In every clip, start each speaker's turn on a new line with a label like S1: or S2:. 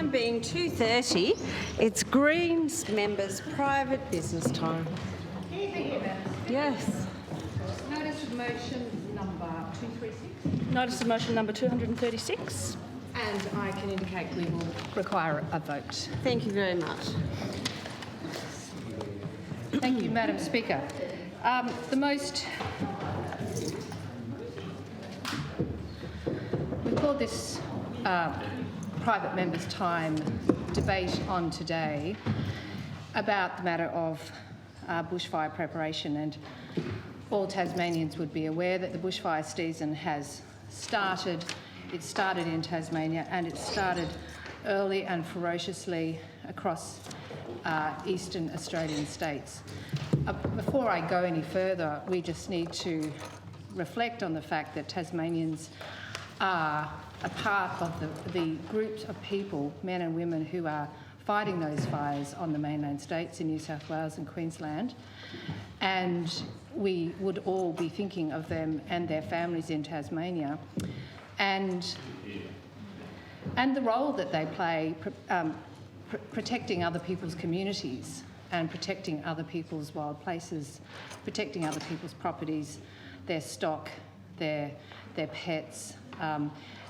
S1: time being 2:30, it's Greens members' private business time.
S2: Thank you, Madam Speaker.
S1: Yes.
S2: Notice of motion number 236.
S3: Notice of motion number 236.
S2: And I can indicate we will require a vote.
S1: Thank you very much.
S2: Thank you, Madam Speaker. We call this private members' time debate on today about the matter of bushfire preparation, and all Tasmanians would be aware that the bushfire season has started. It started in Tasmania and it started early and ferociously across eastern Australian states. Before I go any further, we just need to reflect on the fact that Tasmanians are a part of the groups of people, men and women, who are fighting those fires on the mainland states in New South Wales and Queensland. And we would all be thinking of them and their families in Tasmania, and the role that they play protecting other people's communities and protecting other people's wild places, protecting other people's properties, their stock, their pets,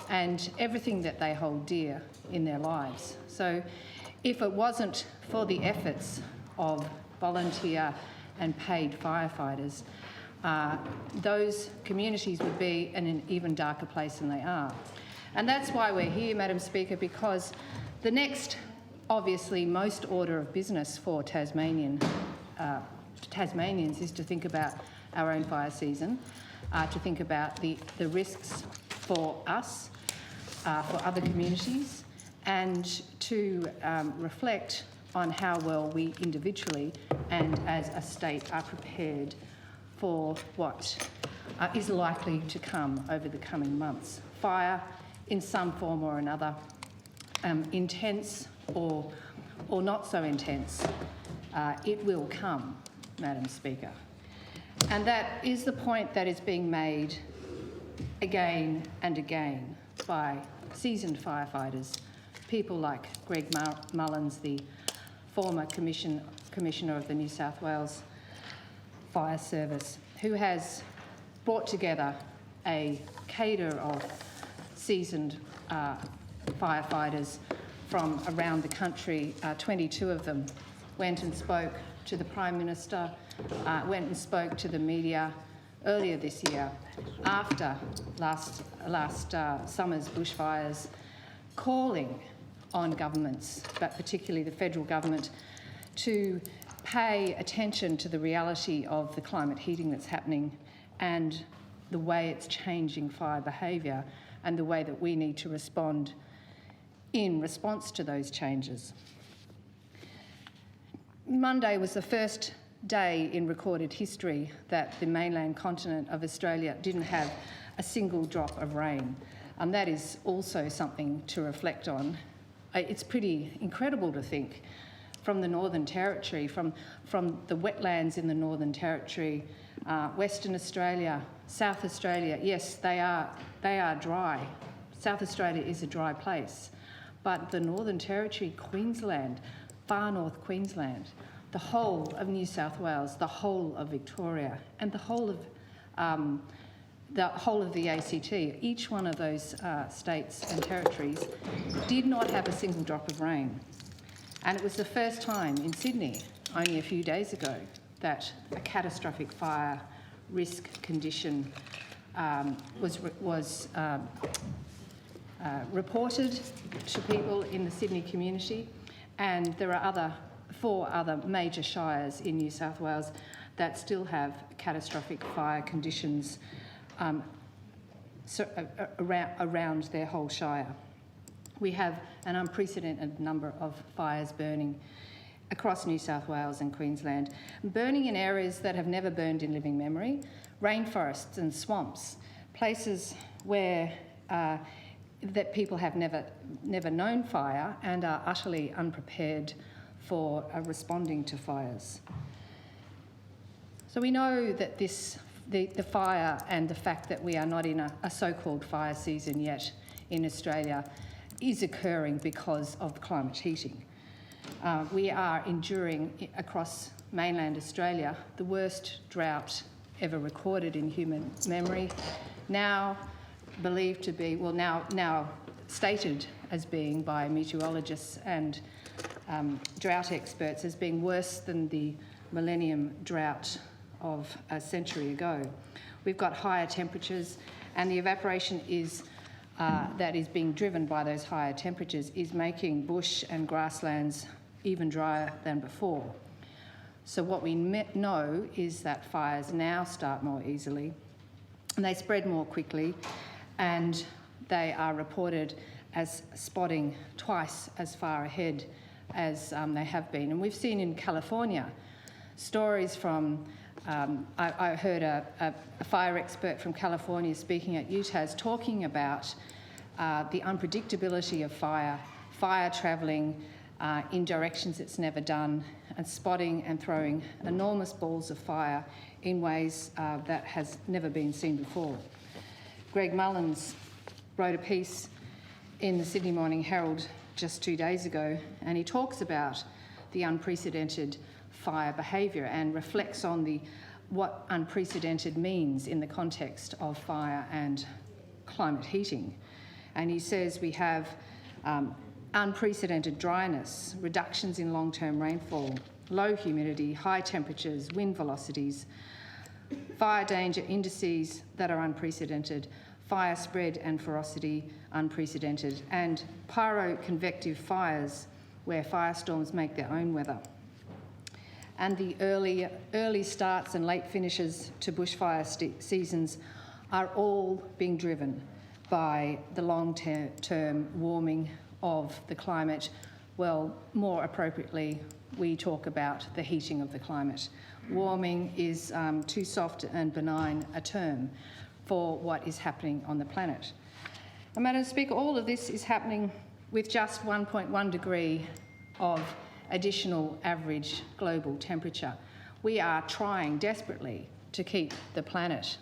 S2: and everything that they hold dear in their lives. So if it wasn't for the efforts of volunteer and paid firefighters, those communities would be in an even darker place than they are. And that's why we're here, Madam Speaker, because the next, obviously, most order of business for Tasmanians is to think about our own fire season, to think about the risks for us, for other communities, and to reflect on how well we individually and as a state are prepared for what is likely to come over the coming months. Fire, in some form or another, intense or not so intense, it will come, Madam Speaker. And that is the point that is being made again and again by seasoned firefighters, people like Greg Mullins, the former Commissioner of the New South Wales Fire Service, who has brought together a cadre of seasoned firefighters from around the country. 22 of them went and spoke to the Prime Minister, went and spoke to the media earlier this year after last summer's bushfires, calling on governments, but particularly the federal government, to pay attention to the reality of the climate heating that's happening and the way it's changing fire behaviour and the way that we need to respond in response to those changes. Monday was the first day in recorded history that the mainland continent of Australia didn't have a single drop of rain, and that is also something to reflect on. It's pretty incredible to think from the Northern Territory, from the wetlands in the Northern Territory, Western Australia, South Australia. Yes, they are dry. South Australia is a dry place, but the Northern Territory, Queensland, far north Queensland, the whole of New South Wales, the whole of Victoria, and the whole of the ACT, each one of those states and territories did not have a single drop of rain. And it was the first time in Sydney, only a few days ago, that a catastrophic fire risk condition was reported to people in the Sydney community. And there are four other major shires in New South Wales that still have catastrophic fire conditions around their whole shire. We have an unprecedented number of fires burning across New South Wales and Queensland, burning in areas that have never burned in living memory, rainforests and swamps, places where that people have never known fire and are utterly unprepared for responding to fires. So we know that the fire and the fact that we are not in a so-called fire season yet in Australia is occurring because of climate heating. We are enduring across mainland Australia the worst drought ever recorded in human memory, now believed to be, well, now stated as being by meteorologists and drought experts as being worse than the millennium drought of a century ago. We've got higher temperatures, and the evaporation that is being driven by those higher temperatures is making bush and grasslands even drier than before. So what we know is that fires now start more easily, and they spread more quickly, and they are reported as spotting twice as far ahead as they have been. And we've seen in California stories from, I heard a fire expert from California speaking at UTAS talking about the unpredictability of fire travelling in directions it's never done, and spotting and throwing enormous balls of fire in ways that has never been seen before. Greg Mullins wrote a piece in the Sydney Morning Herald just 2 days ago, and he talks about the unprecedented fire behaviour and reflects on what unprecedented means in the context of fire and climate heating. And he says we have unprecedented dryness, reductions in long-term rainfall, low humidity, high temperatures, wind velocities, fire danger indices that are unprecedented, fire spread and ferocity unprecedented, and pyroconvective fires where firestorms make their own weather. And the early starts and late finishes to bushfire seasons are all being driven by the long-term warming of the climate. Well, more appropriately, we talk about the heating of the climate. Warming is too soft and benign a term for what is happening on the planet. And Madam Speaker, all of this is happening with just 1.1 degree of additional average global temperature. We are trying desperately to keep the planet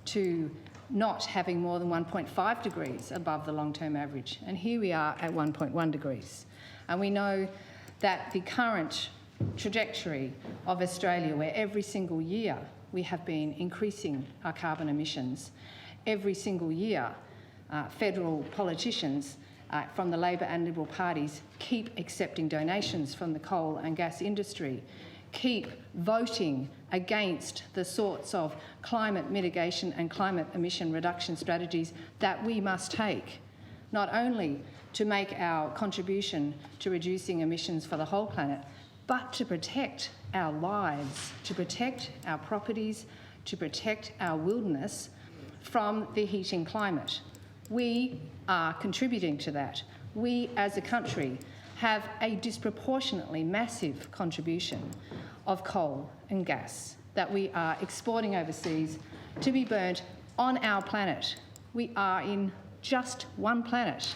S2: to not having more than 1.5 degrees above the long-term average. And here we are at 1.1 degrees. And we know that the current trajectory of Australia, where every single year we have been increasing our carbon emissions, every single year federal politicians from the Labor and Liberal parties keep accepting donations from the coal and gas industry, keep voting against the sorts of climate mitigation and climate emission reduction strategies that we must take, not only to make our contribution to reducing emissions for the whole planet, but to protect our lives, to protect our properties, to protect our wilderness from the heating climate. We are contributing to that. We, as a country, have a disproportionately massive contribution of coal and gas that we are exporting overseas to be burnt on our planet. We are in just one planet.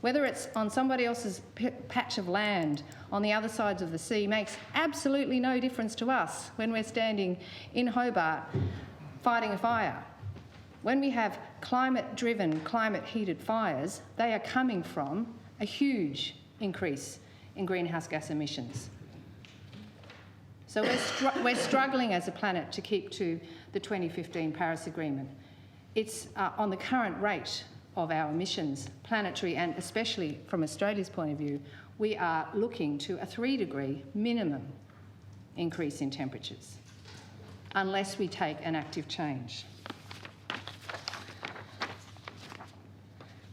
S2: Whether it's on somebody else's patch of land on the other sides of the sea makes absolutely no difference to us when we're standing in Hobart fighting a fire. When we have climate-driven, climate-heated fires, they are coming from a huge increase in greenhouse gas emissions. So we're struggling as a planet to keep to the 2015 Paris Agreement. It's on the current rate of our emissions, planetary and especially from Australia's point of view, we are looking to a 3-degree minimum increase in temperatures unless we take an active change.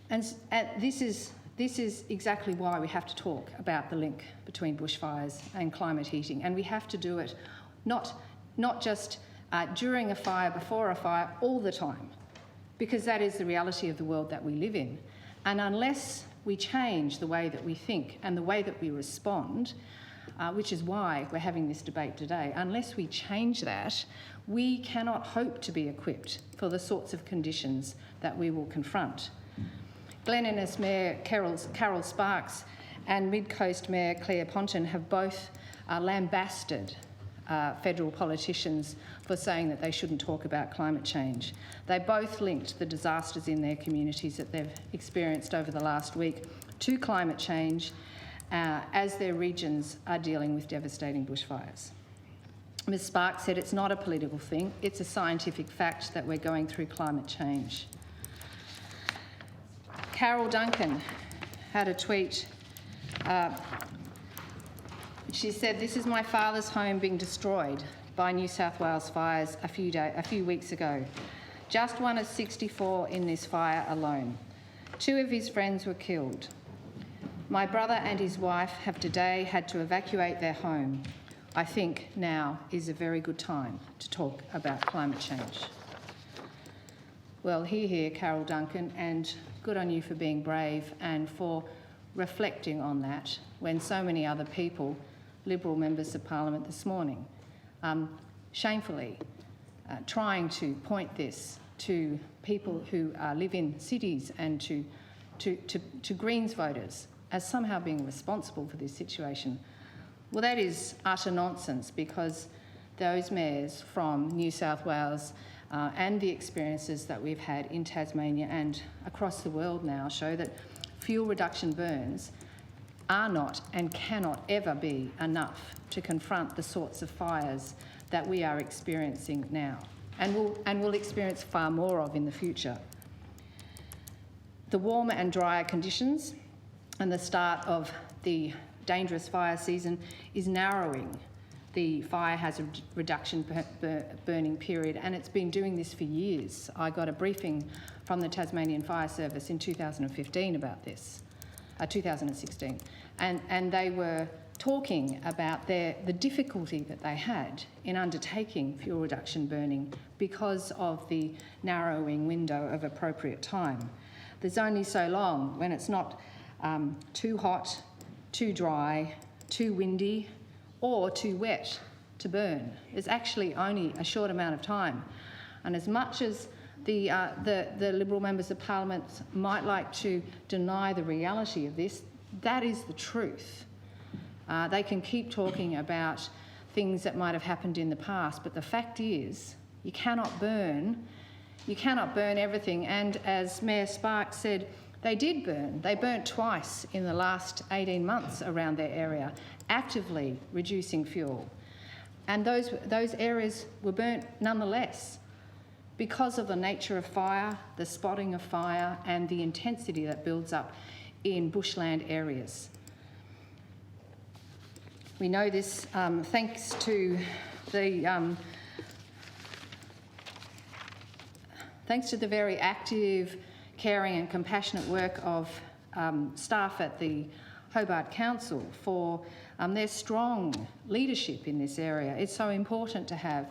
S2: And this is exactly why we have to talk about the link between bushfires and climate heating, and we have to do it not just during a fire, before a fire, all the time, because that is the reality of the world that we live in. And unless we change the way that we think and the way that we respond, which is why we're having this debate today, unless we change that, we cannot hope to be equipped for the sorts of conditions that we will confront. Glen Innes Mayor Carol Sparks and Mid-Coast Mayor Claire Ponton have both lambasted federal politicians for saying that they shouldn't talk about climate change. They both linked the disasters in their communities that they've experienced over the last week to climate change as their regions are dealing with devastating bushfires. Ms Sparks said it's not a political thing, it's a scientific fact that we're going through climate change. Carol Duncan had a tweet. She said, "This is my father's home being destroyed by New South Wales fires a few weeks ago. Just one of 64 in this fire alone. 2 of his friends were killed. My brother and his wife have today had to evacuate their home. I think now is a very good time to talk about climate change." Well, hear, Carol Duncan, and good on you for being brave and for reflecting on that when so many other people, Liberal members of Parliament this morning, shamefully trying to point this to people who live in cities and to Greens voters as somehow being responsible for this situation. Well, that is utter nonsense, because those mayors from New South Wales and the experiences that we've had in Tasmania and across the world now show that fuel reduction burns are not and cannot ever be enough to confront the sorts of fires that we are experiencing now and will experience far more of in the future. The warmer and drier conditions and the start of the dangerous fire season is narrowing the fire hazard reduction burning period, and it's been doing this for years. I got a briefing from the Tasmanian Fire Service in 2015 about this, 2016, and they were talking about the difficulty that they had in undertaking fuel reduction burning because of the narrowing window of appropriate time. There's only so long when it's not too hot, too dry, too windy, or too wet to burn. There's actually only a short amount of time. And as much as the Liberal members of Parliament might like to deny the reality of this, that is the truth. They can keep talking about things that might have happened in the past, but the fact is you cannot burn everything. And as Mayor Sparks said, they did burn. They burnt twice in the last 18 months around their area, actively reducing fuel. And those areas were burnt nonetheless because of the nature of fire, the spotting of fire, and the intensity that builds up in bushland areas. We know this thanks to the very active, caring and compassionate work of staff at the Hobart Council for their strong leadership in this area. It's so important to have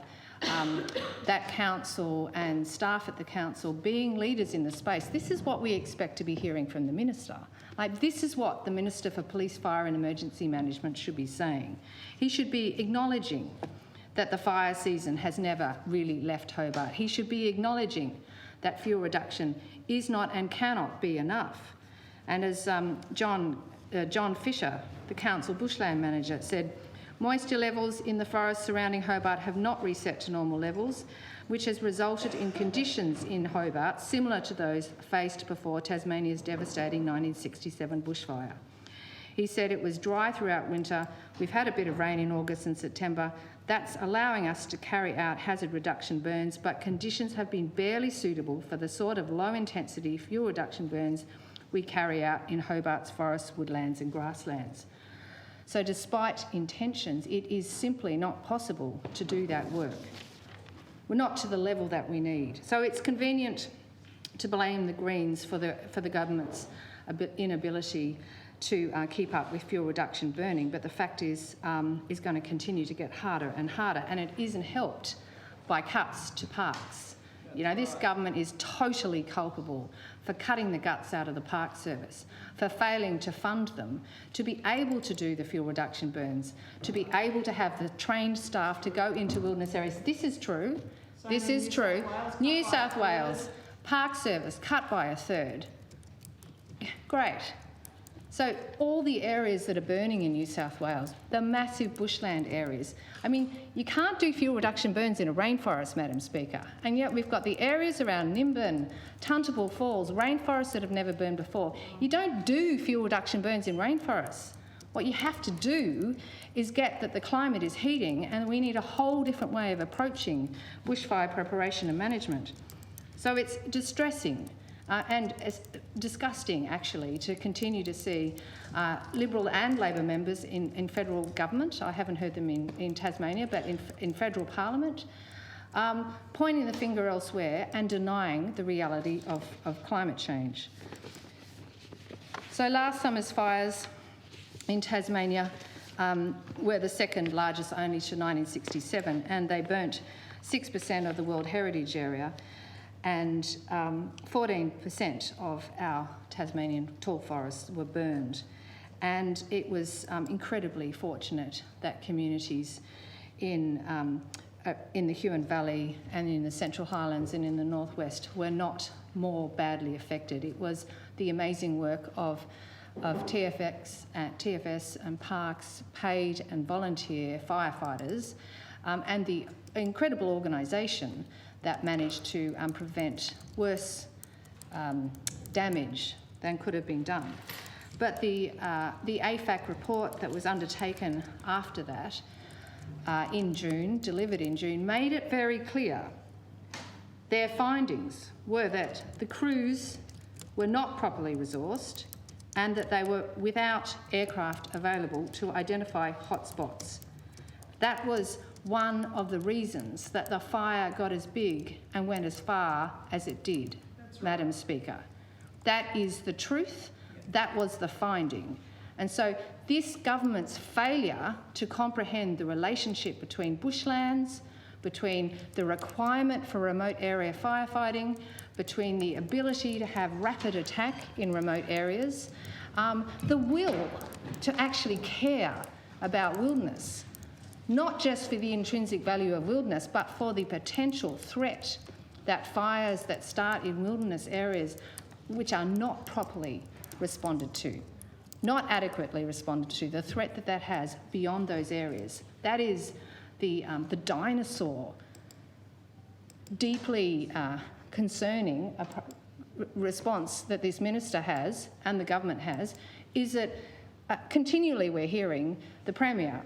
S2: that council and staff at the council being leaders in the space. This is what we expect to be hearing from the Minister. Like, this is what the Minister for Police, Fire and Emergency Management should be saying. He should be acknowledging that the fire season has never really left Hobart. He should be acknowledging that fuel reduction is not and cannot be enough. And as John Fisher, the council bushland manager, said, moisture levels in the forests surrounding Hobart have not reset to normal levels, which has resulted in conditions in Hobart similar to those faced before Tasmania's devastating 1967 bushfire. He said it was dry throughout winter. We've had a bit of rain in August and September. That's allowing us to carry out hazard reduction burns, but conditions have been barely suitable for the sort of low-intensity fuel reduction burns we carry out in Hobart's forests, woodlands and grasslands. So despite intentions, it is simply not possible to do that work. We're not to the level that we need. So it's convenient to blame the Greens for the government's inability to keep up with fuel reduction burning, but the fact is going to continue to get harder and harder, and it isn't helped by cuts to parks. You know, this government is totally culpable for cutting the guts out of the Park Service, for failing to fund them, to be able to do the fuel reduction burns, to be able to have the trained staff to go into wilderness areas. This is true. This is true. New South Wales, Park Service cut by a third. Great. So all the areas that are burning in New South Wales, the massive bushland areas, I mean, you can't do fuel reduction burns in a rainforest, Madam Speaker, and yet we've got the areas around Nimbin, Tuntable Falls, rainforests that have never burned before. You don't do fuel reduction burns in rainforests. What you have to do is get that the climate is heating, and we need a whole different way of approaching bushfire preparation and management. So it's distressing and it's disgusting, actually, to continue to see Liberal and Labor members in federal government, I haven't heard them in Tasmania, but in federal parliament, pointing the finger elsewhere and denying the reality of climate change. So last summer's fires in Tasmania were the second largest only to 1967, and they burnt 6% of the World Heritage Area, and 14% of our Tasmanian tall forests were burned. And it was incredibly fortunate that communities in the Huon Valley and in the Central Highlands and in the Northwest were not more badly affected. It was the amazing work of TFS and Parks, paid and volunteer firefighters, and the incredible organisation that managed to prevent worse damage than could have been done. But the AFAC report that was undertaken after that delivered in June, made it very clear. Their findings were that the crews were not properly resourced and that they were without aircraft available to identify hotspots. That was one of the reasons that the fire got as big and went as far as it did, right, Madam Speaker. That is the truth. That was the finding. And so this government's failure to comprehend the relationship between bushlands, between the requirement for remote area firefighting, between the ability to have rapid attack in remote areas, the will to actually care about wilderness, not just for the intrinsic value of wilderness, but for the potential threat that fires that start in wilderness areas which are not properly responded to, not adequately responded to, the threat that has beyond those areas. That is the dinosaur, deeply concerning response that this minister has and the government has, is that continually we're hearing the Premier,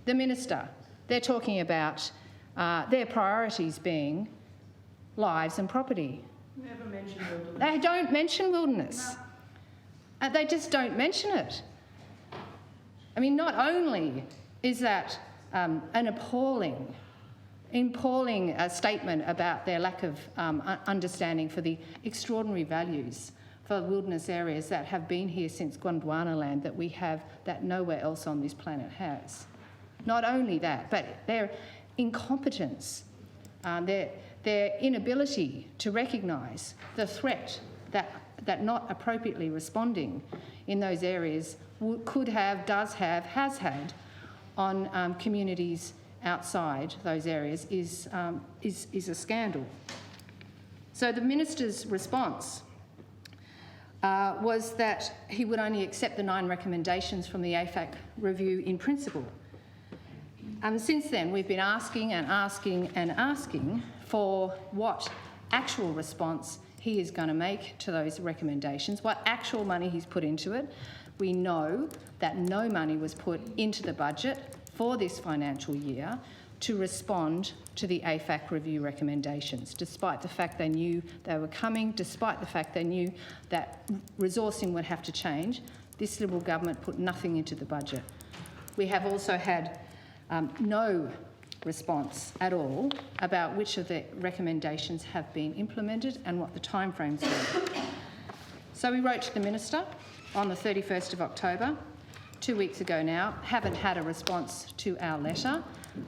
S2: the Minister, they're talking about their priorities being lives and property.
S3: Never mention wilderness.
S2: They don't mention wilderness. No. They just don't mention it. I mean, not only is that an appalling statement about their lack of understanding for the extraordinary values for wilderness areas that have been here since Gondwana land that we have that nowhere else on this planet has. Not only that, but their incompetence, their inability to recognise the threat that not appropriately responding in those areas could have, does have, has had on communities outside those areas is a scandal. So the minister's response was that he would only accept the 9 recommendations from the AFAC review in principle. Since then, we've been asking and asking and asking for what actual response he is going to make to those recommendations, what actual money he's put into it. We know that no money was put into the budget for this financial year to respond to the AFAC review recommendations, despite the fact they knew they were coming, despite the fact they knew that resourcing would have to change. This Liberal government put nothing into the budget. We have also had no response at all about which of the recommendations have been implemented and what the timeframes were. So we wrote to the Minister on the 31st of October, 2 weeks ago now, haven't had a response to our letter.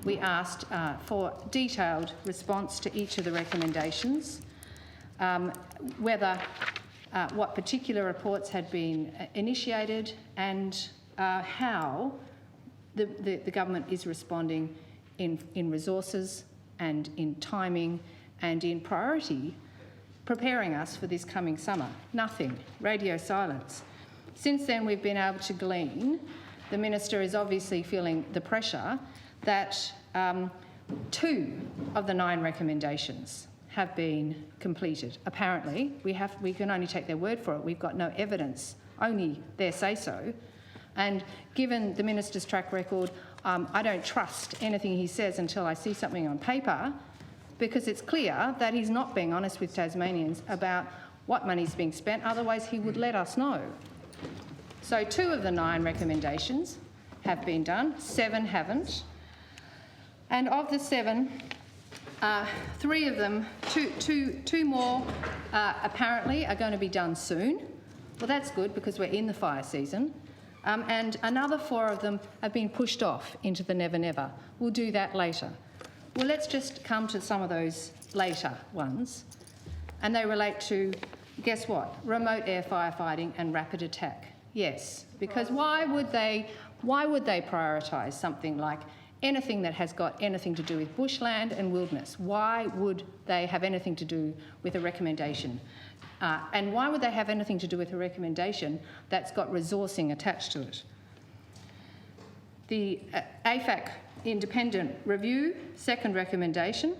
S2: We asked for detailed response to each of the recommendations, what particular reports had been initiated and how the government is responding in resources and in timing and in priority, preparing us for this coming summer. Nothing. Radio silence. Since then, we've been able to glean, the Minister is obviously feeling the pressure that 2 of the 9 recommendations have been completed. Apparently, we can only take their word for it. We've got no evidence, only their say-so. And given the Minister's track record, I don't trust anything he says until I see something on paper, because it's clear that he's not being honest with Tasmanians about what money's being spent, otherwise he would let us know. So 2 of the 9 recommendations have been done, 7 haven't. And of the 7, 3 of them, two more apparently are going to be done soon. Well, that's good because we're in the fire season. And another 4 of them have been pushed off into the never never. We'll do that later. Well, let's just come to some of those later ones. And they relate to, guess what? Remote air firefighting and rapid attack. Yes, because why would they prioritise something like anything that has got anything to do with bushland and wilderness? Why would they have anything to do with a recommendation? And why would they have anything to do with a recommendation that's got resourcing attached to it? The AFAC independent review, 2nd recommendation.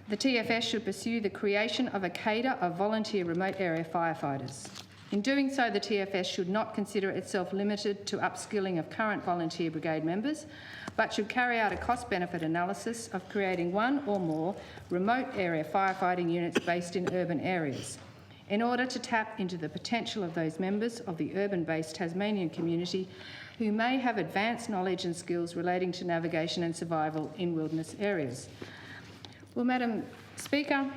S2: The TFS should pursue the creation of a cadre of volunteer remote area firefighters. In doing so, the TFS should not consider itself limited to upskilling of current volunteer brigade members, but should carry out a cost-benefit analysis of creating 1 or more remote area firefighting units based in urban areas, in order to tap into the potential of those members of the urban-based Tasmanian community who may have advanced knowledge and skills relating to navigation and survival in wilderness areas. Well, Madam Speaker,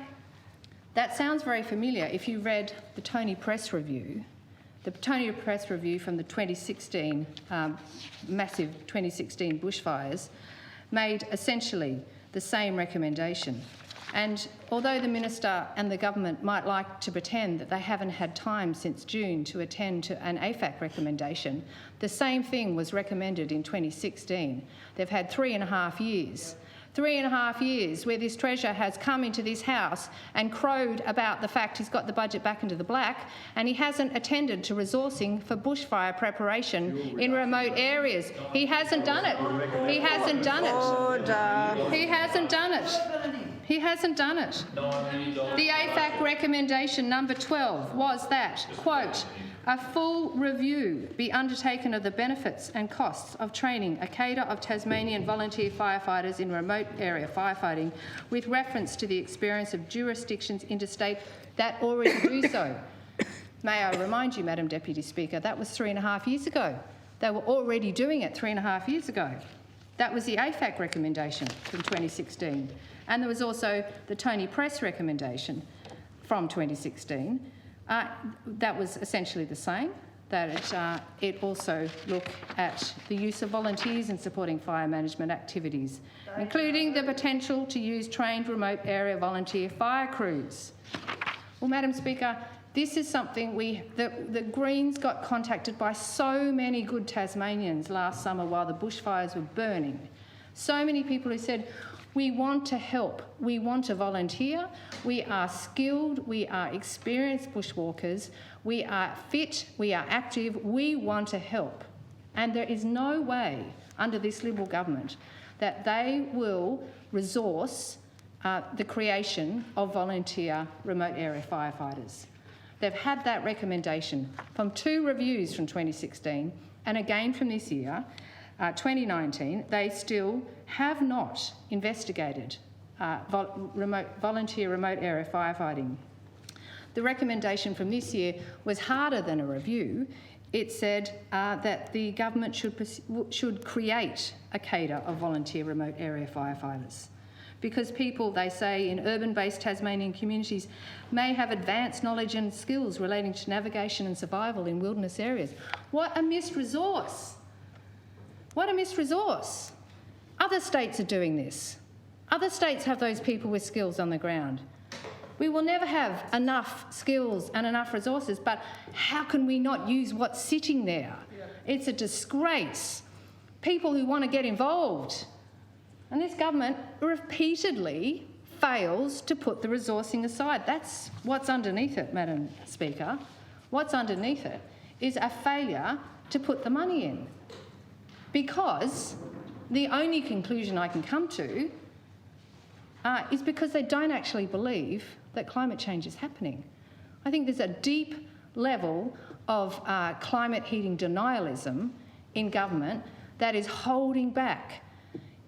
S2: that sounds very familiar if you read the Tony Press review. The Tony Press review from the 2016, massive 2016 bushfires made essentially the same recommendation. And although the Minister and the government might like to pretend that they haven't had time since June to attend to an AFAC recommendation, the same thing was recommended in 2016. They've had 3.5 years. 3.5 years where this treasurer has come into this House and crowed about the fact he's got the budget back into the black, and he hasn't attended to resourcing for bushfire preparation in remote areas. He hasn't done it. He hasn't done it.
S1: Order.
S2: He hasn't done it. He hasn't done it. The AFAC recommendation number 12 was that, quote, a full review be undertaken of the benefits and costs of training a cadre of Tasmanian volunteer firefighters in remote area firefighting with reference to the experience of jurisdictions interstate that already do so. May I remind you, Madam Deputy Speaker, that was 3.5 years ago. They were already doing it 3.5 years ago. That was the AFAC recommendation from 2016. And there was also the Tony Press recommendation from 2016. That was essentially the same, that it also look at the use of volunteers in supporting fire management activities, including the potential to use trained remote area volunteer fire crews. Well, Madam Speaker, this is something the Greens got contacted by so many good Tasmanians last summer while the bushfires were burning. So many people who said, we want to help, we want to volunteer, we are skilled, we are experienced bushwalkers, we are fit, we are active, we want to help. And there is no way under this Liberal government that they will resource the creation of volunteer remote area firefighters. They've had that recommendation from 2 reviews from 2016 and again from this year, 2019, they still have not investigated volunteer remote area firefighting. The recommendation from this year was harder than a review. It said that the government should create a cadre of volunteer remote area firefighters, because people, they say, in urban-based Tasmanian communities may have advanced knowledge and skills relating to navigation and survival in wilderness areas. What a missed resource. What a missed resource. Other states are doing this. Other states have those people with skills on the ground. We will never have enough skills and enough resources, but how can we not use what's sitting there? It's a disgrace. People who want to get involved. And this government repeatedly fails to put the resourcing aside. That's what's underneath it, Madam Speaker. What's underneath it is a failure to put the money in. Because the only conclusion I can come to is because they don't actually believe that climate change is happening. I think there's a deep level of climate heating denialism in government that is holding back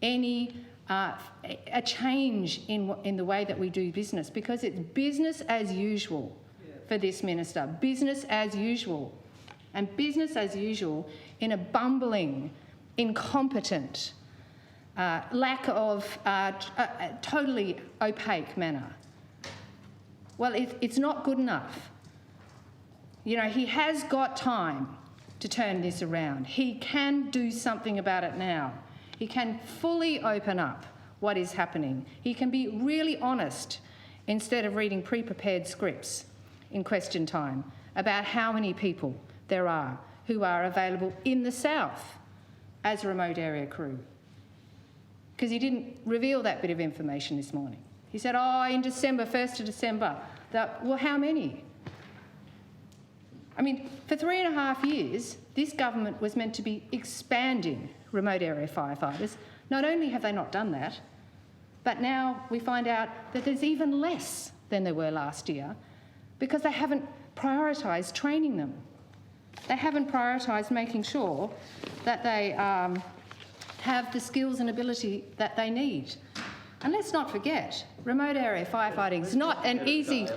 S2: any a change in the way that we do business, because it's business as usual for this minister, business as usual. And business as usual in a bumbling, incompetent, lack of totally opaque manner. Well, it's not good enough. You know, he has got time to turn this around. He can do something about it now. He can fully open up what is happening. He can be really honest instead of reading pre-prepared scripts in question time about how many people there are who are available in the south as remote area crew. Because he didn't reveal that bit of information this morning. He said, in December, 1st of December. Well, how many? I mean, for 3.5 years, this government was meant to be expanding remote area firefighters. Not only have they not done that, but now we find out that there's even less than there were last year because they haven't prioritised training them. They haven't prioritised making sure that they have the skills and ability that they need. And let's not forget, remote area firefighting is not an easy...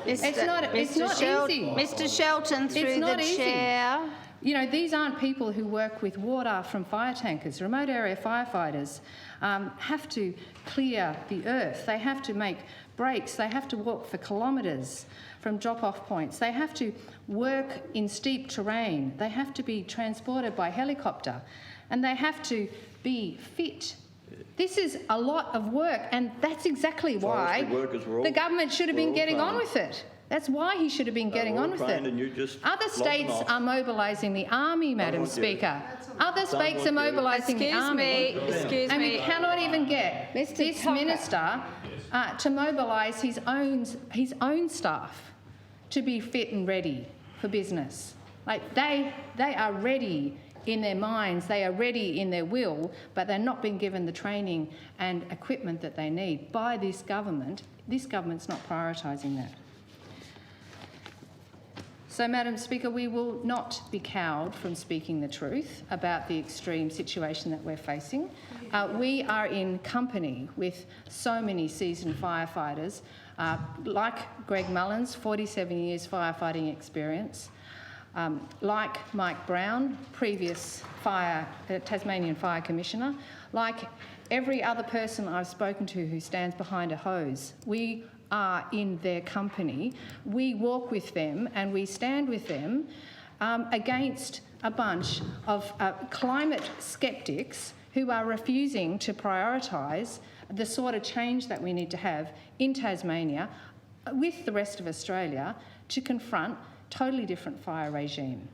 S2: It's not easy.
S1: Mr Shelton, through the chair.
S2: You know, these aren't people who work with water from fire tankers. Remote area firefighters have to clear the earth. They have to make breaks. They have to walk for kilometres from drop-off points. They have to work in steep terrain. They have to be transported by helicopter. And they have to be fit. This is a lot of work, and that's exactly why the government should have been getting on with it. That's why he should have been getting on with it. Other states are mobilising the army, Madam Speaker. Other states are mobilising the army.
S1: Excuse me.
S2: And we cannot even get this minister to mobilise his own staff to be fit and ready for business. Like, they are ready in their minds, they are ready in their will, but they're not being given the training and equipment that they need by this government. This government's not prioritising that. So, Madam Speaker, we will not be cowed from speaking the truth about the extreme situation that we're facing. We are in company with so many seasoned firefighters, like Greg Mullins, 47 years firefighting experience, like Mike Brown, previous Tasmanian Fire Commissioner, like every other person I've spoken to who stands behind a hose. We are in their company. We walk with them and we stand with them against a bunch of climate sceptics who are refusing to prioritise the sort of change that we need to have in Tasmania with the rest of Australia to confront totally different fire regime.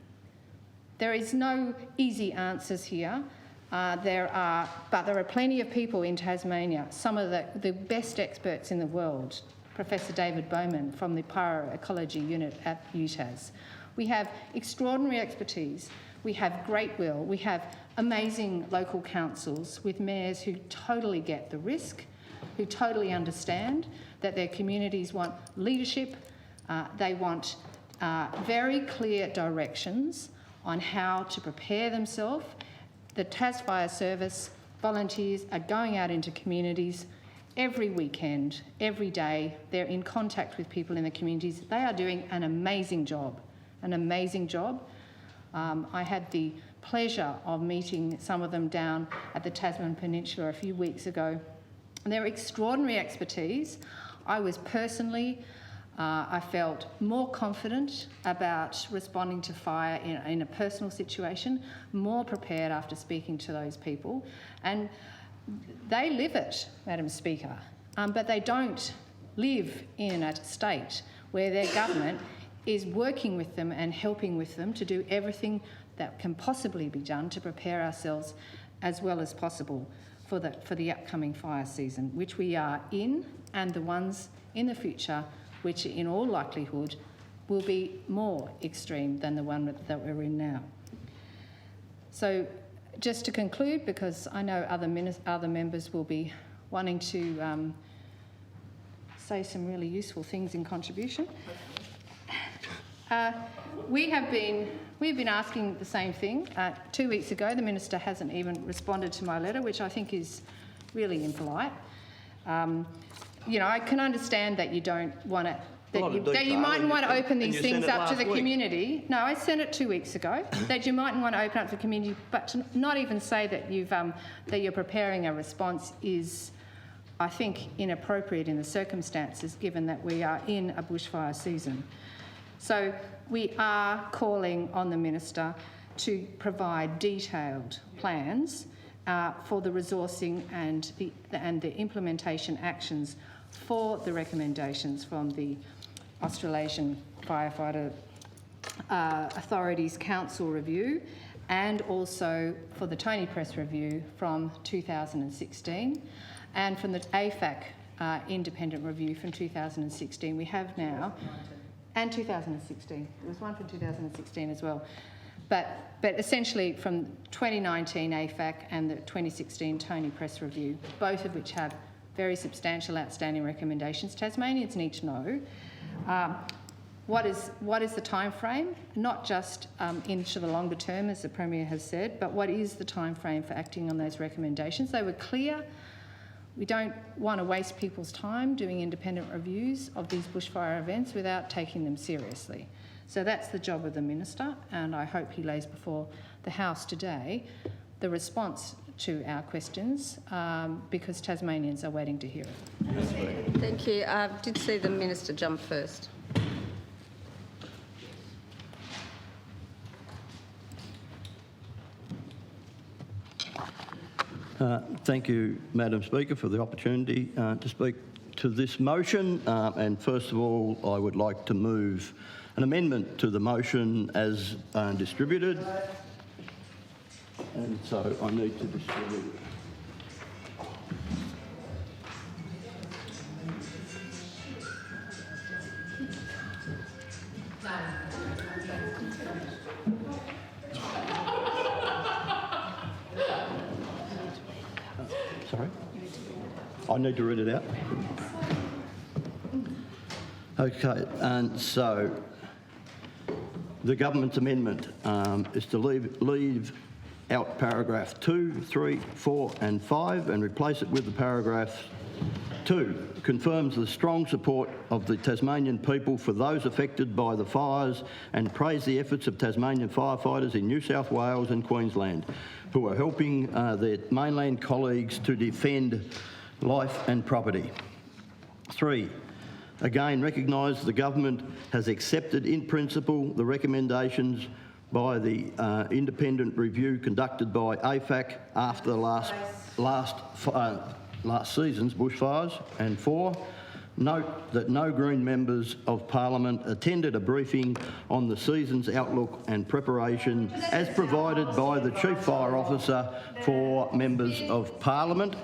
S2: There is no easy answers here. But there are plenty of people in Tasmania, some of the best experts in the world. Professor David Bowman from the Pyroecology Unit at UTAS. We have extraordinary expertise. We have great will. We have amazing local councils with mayors who totally get the risk, who totally understand that their communities want leadership. They want very clear directions on how to prepare themselves. The Tas Fire Service volunteers are going out into communities every weekend, every day. They're in contact with people in the communities. They are doing an amazing job, I had the pleasure of meeting some of them down at the Tasman Peninsula a few weeks ago. Their extraordinary expertise. I was personally, I felt more confident about responding to fire in a personal situation, more prepared after speaking to those people. And they live it, Madam Speaker, but they don't live in a state where their government is working with them and helping with them to do everything that can possibly be done to prepare ourselves as well as possible for the upcoming fire season, which we are in, and the ones in the future, which in all likelihood will be more extreme than the one that we're in now. So just to conclude, because I know other members will be wanting to say some really useful things in contribution. We've been asking the same thing. 2 weeks ago, the Minister hasn't even responded to my letter, which I think is really impolite. You know, I can understand that you don't want to, that you mightn't want to open these things up to the community. No, I sent it 2 weeks ago, that you mightn't want to open up to the community, but to not even say that you're preparing a response is, I think, inappropriate in the circumstances, given that we are in a bushfire season. So we are calling on the Minister to provide detailed plans for the resourcing and the implementation actions for the recommendations from the Australasian Firefighter Authorities Council review, and also for the Tony Press review from 2016, and from the AFAC independent review from 2016. We have now, and 2016. There was one from 2016 as well. But essentially from 2019 AFAC and the 2016 Tony Press review, both of which have very substantial outstanding recommendations. Tasmanians need to know what is the time frame, not just into the longer term, as the Premier has said, but what is the time frame for acting on those recommendations. They were clear. We don't want to waste people's time doing independent reviews of these bushfire events without taking them seriously. So that's the job of the Minister, and I hope he lays before the House today the response to our questions, because Tasmanians are waiting to hear it.
S1: Thank you. I did see the Minister jump first.
S4: Thank you, Madam Speaker, for the opportunity to speak to this motion. And first of all, I would like to move an amendment to the motion as distributed. And so I need to distribute it. Sorry? I need to read it out. Okay, and so the government's amendment is to leave out paragraph 2, 3, 4 and 5 and replace it with the paragraph 2. Confirms the strong support of the Tasmanian people for those affected by the fires and praise the efforts of Tasmanian firefighters in New South Wales and Queensland who are helping their mainland colleagues to defend life and property. 3. Again, recognise the government has accepted in principle the recommendations by the independent review conducted by AFAC after the last season's bushfires. And 4, note that no Green members of Parliament attended a briefing on the season's outlook and preparation as provided by the Chief Fire Officer for members of Parliament.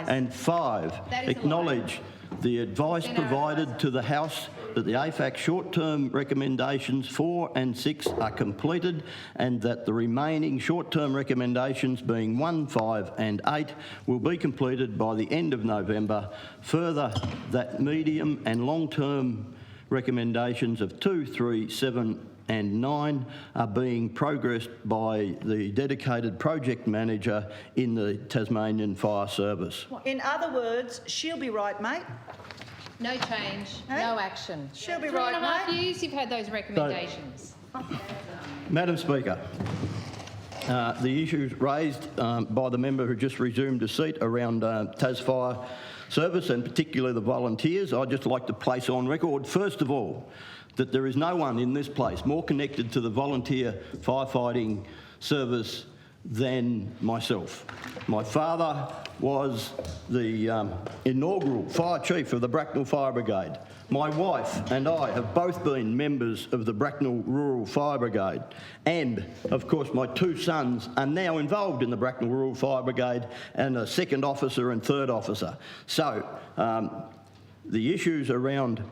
S4: And 5, acknowledge the advice provided to the House that the AFAC short-term recommendations 4 and 6 are completed and that the remaining short-term recommendations being 1, 5 and 8 will be completed by the end of November. Further, that medium and long-term recommendations of 2, 3, 7 and 9 are being progressed by the dedicated project manager in the Tasmanian Fire Service.
S5: In other words, she'll be right, mate.
S2: No change, no action.
S5: She'll be right, mate.
S2: 3.5 years you've had those recommendations.
S4: Madam Speaker, the issues raised by the member who just resumed a seat around Tasfire Service and particularly the volunteers, I'd just like to place on record, first of all, that there is no one in this place more connected to the volunteer firefighting service than myself. My father was the inaugural fire chief of the Bracknell Fire Brigade. My wife and I have both been members of the Bracknell Rural Fire Brigade, and of course my 2 sons are now involved in the Bracknell Rural Fire Brigade and a second officer and third officer. So the issues around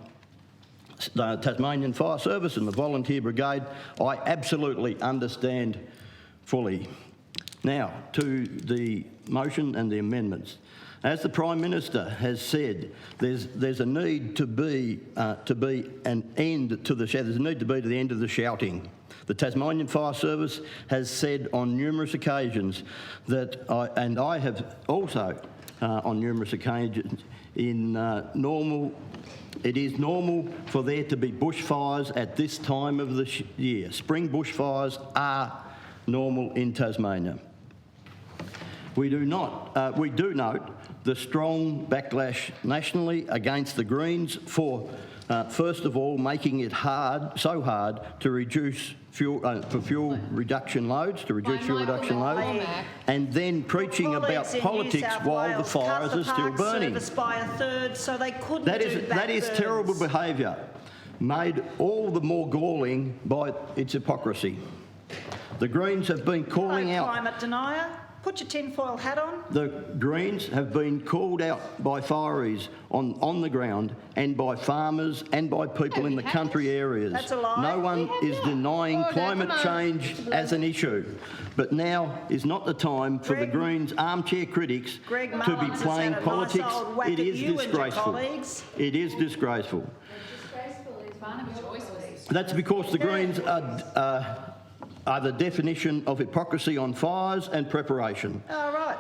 S4: the Tasmanian Fire Service and the Volunteer Brigade, I absolutely understand fully. Now, to the motion and the amendments. As the Prime Minister has said, there's a need to be an end to the there's a need to be to the end of the shouting. The Tasmanian Fire Service has said on numerous occasions that, I have also on numerous occasions, it is normal for there to be bushfires at this time of the year. Spring bushfires are normal in Tasmania. We do note the strong backlash nationally against the Greens for, first of all, making it so hard to reduce fuel reduction loads, and then preaching about politics while the fires are still burning.
S5: By a third, so they couldn't
S4: That is terrible behaviour, made all the more galling by its hypocrisy. The Greens have been calling out.
S5: Climate denier. Put your tinfoil hat on.
S4: The Greens have been called out by fireys on the ground and by farmers and by people in the country areas.
S5: That's a lie.
S4: No one is denying climate change as an issue, but now is not the time for the Greens' armchair critics to be playing politics. It is disgraceful. It is disgraceful. That's because the Greens are the definition of hypocrisy on fires and preparation.
S5: All right.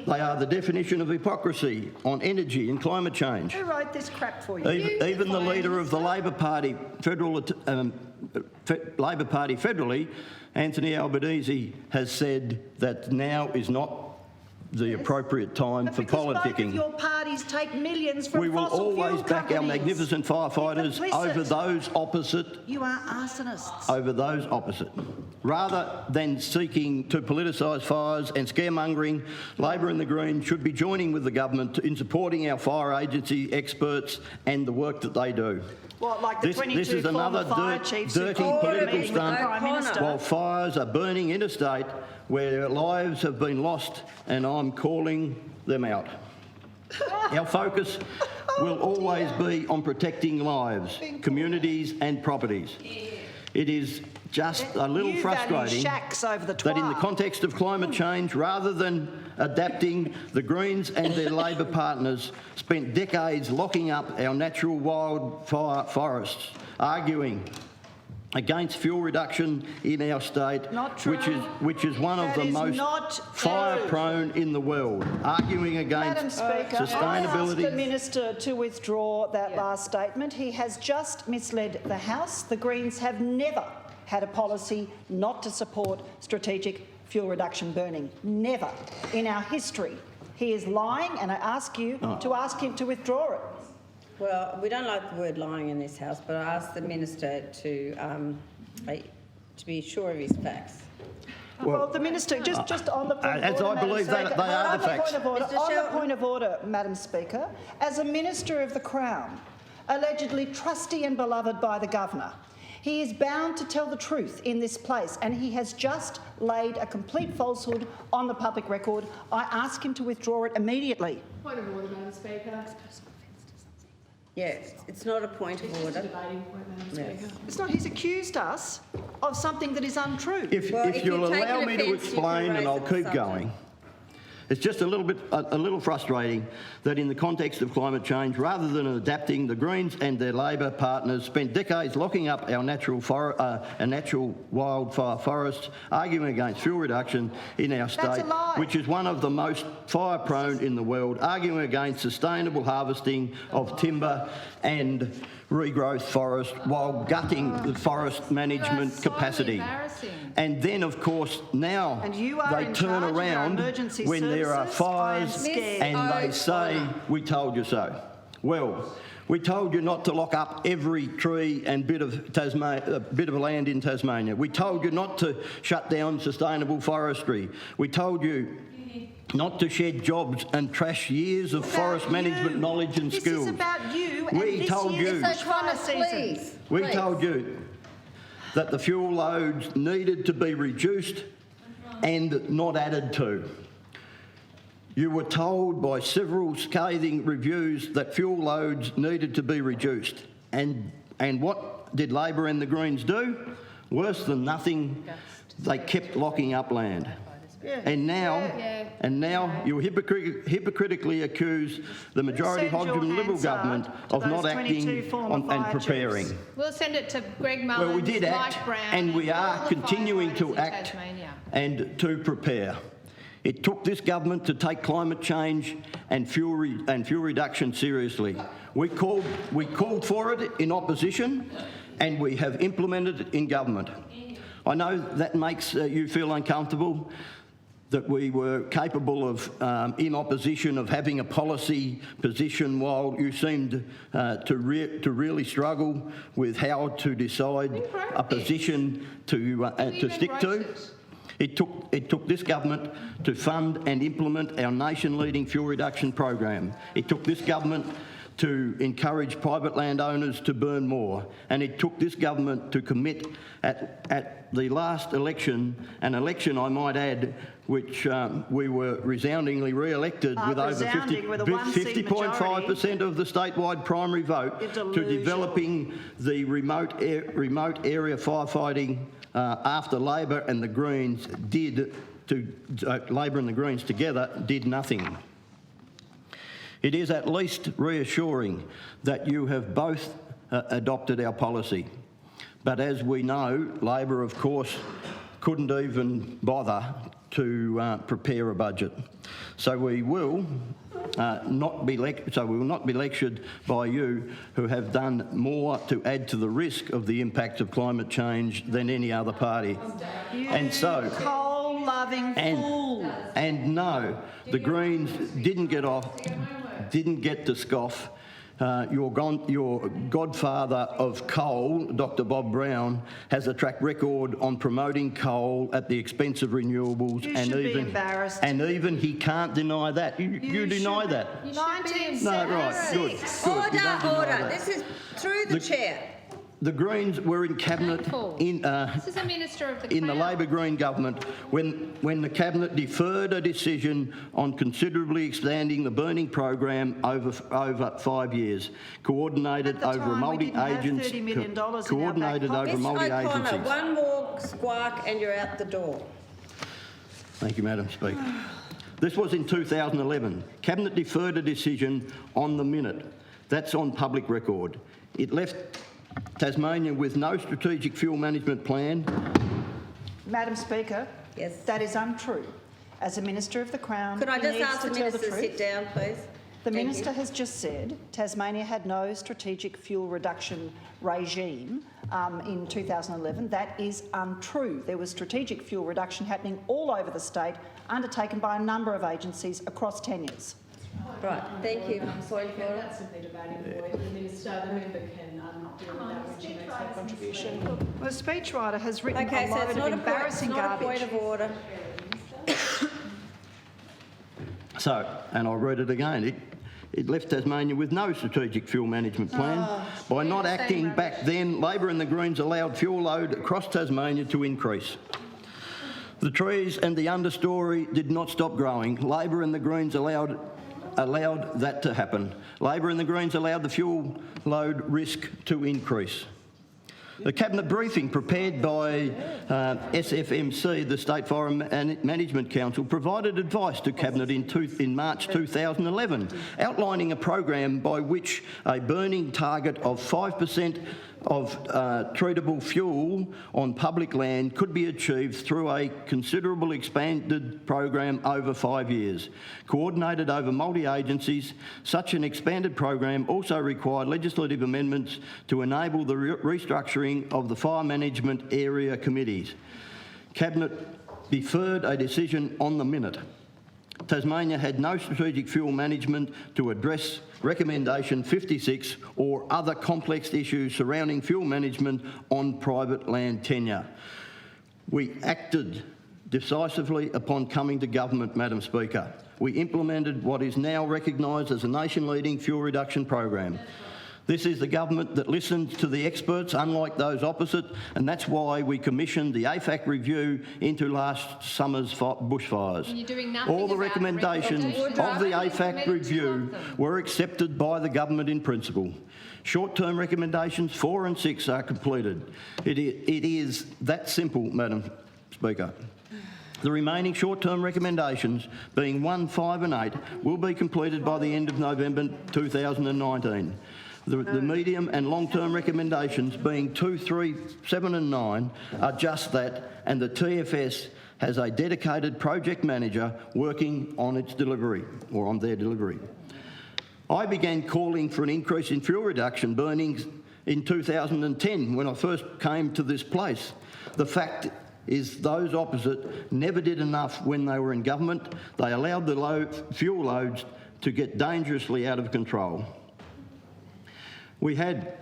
S4: They are the definition of hypocrisy on energy and climate change.
S5: Who wrote this crap for you?
S4: Even the leader of the Labor Party federally, Anthony Albanese, has said that now is not the appropriate time for politicking.
S5: Both of your parties take millions from
S4: we will
S5: fossil fuel
S4: always back our
S5: companies.
S4: magnificent firefighters over those opposite.
S5: You are arsonists.
S4: Over those opposite. Rather than seeking to politicise fires and scaremongering, Labor and the Greens should be joining with the government in supporting our fire agency experts and the work that they do.
S5: What, like the 22
S4: this is another
S5: fire chiefs who
S4: dirty
S5: called
S4: political
S5: meeting with the
S4: stunt
S5: Prime Minister?
S4: while fires are burning interstate where lives have been lost, and I'm calling them out. Our focus will always be on protecting lives, communities and properties. It is just a little frustrating that in the context of climate change, rather than adapting, the Greens and their Labor partners spent decades locking up our natural wildfire forests, arguing against fuel reduction in our state, which is one of the most fire-prone in the world, arguing against sustainability.
S5: I ask the Minister to withdraw that last statement. He has just misled the House. The Greens have never had a policy not to support strategic fuel reduction burning. Never in our history. He is lying, and I ask you to ask him to withdraw it.
S1: Well, we don't like the word lying in this House, but I ask the Minister to be sure of his facts.
S5: Well, the Minister, just on the point of order,
S4: as I believe that they are the facts.
S5: On the point of order, Madam Speaker, as a Minister of the Crown, allegedly trusty and beloved by the Governor, he is bound to tell the truth in this place, and he has just laid a complete falsehood on the public record. I ask him to withdraw it immediately.
S2: Point of order, Madam Speaker.
S1: Yes, it's not a point of order.
S2: Debating point, Madam Speaker.
S5: It's not. He's accused us of something that is untrue.
S4: If you'll allow me to explain, and I'll keep going. It's just a little frustrating that in the context of climate change, rather than adapting, the Greens and their Labor partners spent decades locking up our natural wildfire forests, arguing against fuel reduction in our state, which is one of the most fire-prone in the world, arguing against sustainable harvesting of timber and regrowth forest while gutting the forest management capacity. And then, of course, now they turn around when there are fires and they say, "We told you so." Well, we told you not to lock up every tree and bit of land in Tasmania. We told you not to shut down sustainable forestry. We told you not to shed jobs and trash years of forest management knowledge and skills.
S5: This is about you and
S4: We
S5: this
S4: told
S5: year's
S4: you.
S5: bushfire season.
S4: We told you that the fuel loads needed to be reduced and not added to. You were told by several scathing reviews that fuel loads needed to be reduced, and And what did Labor and the Greens do? Worse than nothing, they kept locking up land. And now you hypocritically accuse the majority Hodgson Liberal government of not acting and preparing.
S2: We'll send it to Greg Mullins,
S4: Well, we did act,
S2: Mike Brown,
S4: and we are
S2: all the
S4: continuing to
S2: firefighters in
S4: act
S2: Tasmania.
S4: and to prepare. It took this government to take climate change and fuel reduction seriously. We called for it in opposition, and we have implemented it in government. I know that makes you feel uncomfortable, that we were capable of, in opposition, of having a policy position while you seemed to really struggle with how to decide a position to stick to. It took this government to fund and implement our nation-leading fuel reduction program. It took this government to encourage private landowners to burn more, and it took this government to commit at the last election, an election I might add, which we were resoundingly re-elected with over 50.5% of the statewide primary vote, to developing the remote area firefighting after Labor and the Greens Labor and the Greens together did nothing. It is at least reassuring that you have both adopted our policy. But as we know, Labor, of course, couldn't even bother to prepare a budget. So we will not be lectured by you, who have done more to add to the risk of the impacts of climate change than any other party. And so,
S5: coal-loving fool.
S4: And no, the Greens didn't get to scoff. Your godfather of coal, Dr. Bob Brown, has a track record on promoting coal at the expense of renewables.
S5: You should be embarrassed.
S4: And even he can't deny that. You deny that.
S5: 1976.
S4: No, right, good. You don't deny
S1: Order.
S4: that.
S1: This is through the chair.
S4: The Greens were in cabinet
S2: This is a minister of the
S4: in the
S2: Crown.
S4: Labor Green government when the cabinet deferred a decision on considerably expanding the burning program over 5 years, coordinated over multi-agencies. Coordinated over multi-agencies.
S1: Miss O'Connor, one more squawk and you're out the door.
S4: Thank you, Madam Speaker. This was in 2011. Cabinet deferred a decision on the minute. That's on public record. It left Tasmania with no strategic fuel management plan.
S5: Madam Speaker,
S1: Yes.
S5: that is untrue. As a Minister of the Crown,
S1: Could I
S5: he
S1: just
S5: needs
S1: ask the
S5: to tell
S1: Minister to
S5: truth.
S1: sit down, please?
S5: The
S1: Thank
S5: Minister
S1: you.
S5: has just said Tasmania had no strategic fuel reduction regime in 2011. That is untrue. There was strategic fuel reduction happening all over the state, undertaken by a number of agencies across tenures.
S1: Right, thank you. Point of order.
S6: That's simply debating the minister. The member can not deal with that when she makes that contribution.
S5: Well, the speechwriter has written
S1: Okay,
S5: a
S1: so
S5: load
S1: it's
S5: of
S1: not
S5: embarrassing
S1: a
S5: garbage.
S1: point of order.
S4: So, and I'll read it again. It left Tasmania with no strategic fuel management plan. By not acting back then, Labor and the Greens allowed fuel load across Tasmania to increase. The trees and the understory did not stop growing. Labor and the Greens allowed that to happen. Labor and the Greens allowed the fuel load risk to increase. The Cabinet briefing prepared by SFMC, the State Fire Management Council, provided advice to Cabinet in March 2011, outlining a program by which a burning target of 5% of treatable fuel on public land could be achieved through a considerable expanded program over 5 years. Coordinated over multi-agencies, such an expanded program also required legislative amendments to enable the restructuring of the fire management area committees. Cabinet deferred a decision on the minute. Tasmania had no strategic fuel management to address recommendation 56 or other complex issues surrounding fuel management on private land tenure. We acted decisively upon coming to government, Madam Speaker. We implemented what is now recognised as a nation-leading fuel reduction program. This is the government that listens to the experts, unlike those opposite, and that's why we commissioned the AFAC review into last summer's bushfires.
S7: And you're doing nothing
S4: All the
S7: about
S4: recommendations of the AFAC review were accepted by the government in principle. Short-term recommendations 4 and 6 are completed. It is that simple, Madam Speaker. The remaining short-term recommendations, being 1, 5 and 8, will be completed by the end of November 2019. The medium and long-term recommendations, being 2, 3, 7 and 9, are just that, and the TFS has a dedicated project manager working on its delivery, or on their delivery. I began calling for an increase in fuel reduction burnings in 2010 when I first came to this place. The fact is those opposite never did enough when they were in government. They allowed the fuel loads to get dangerously out of control. We had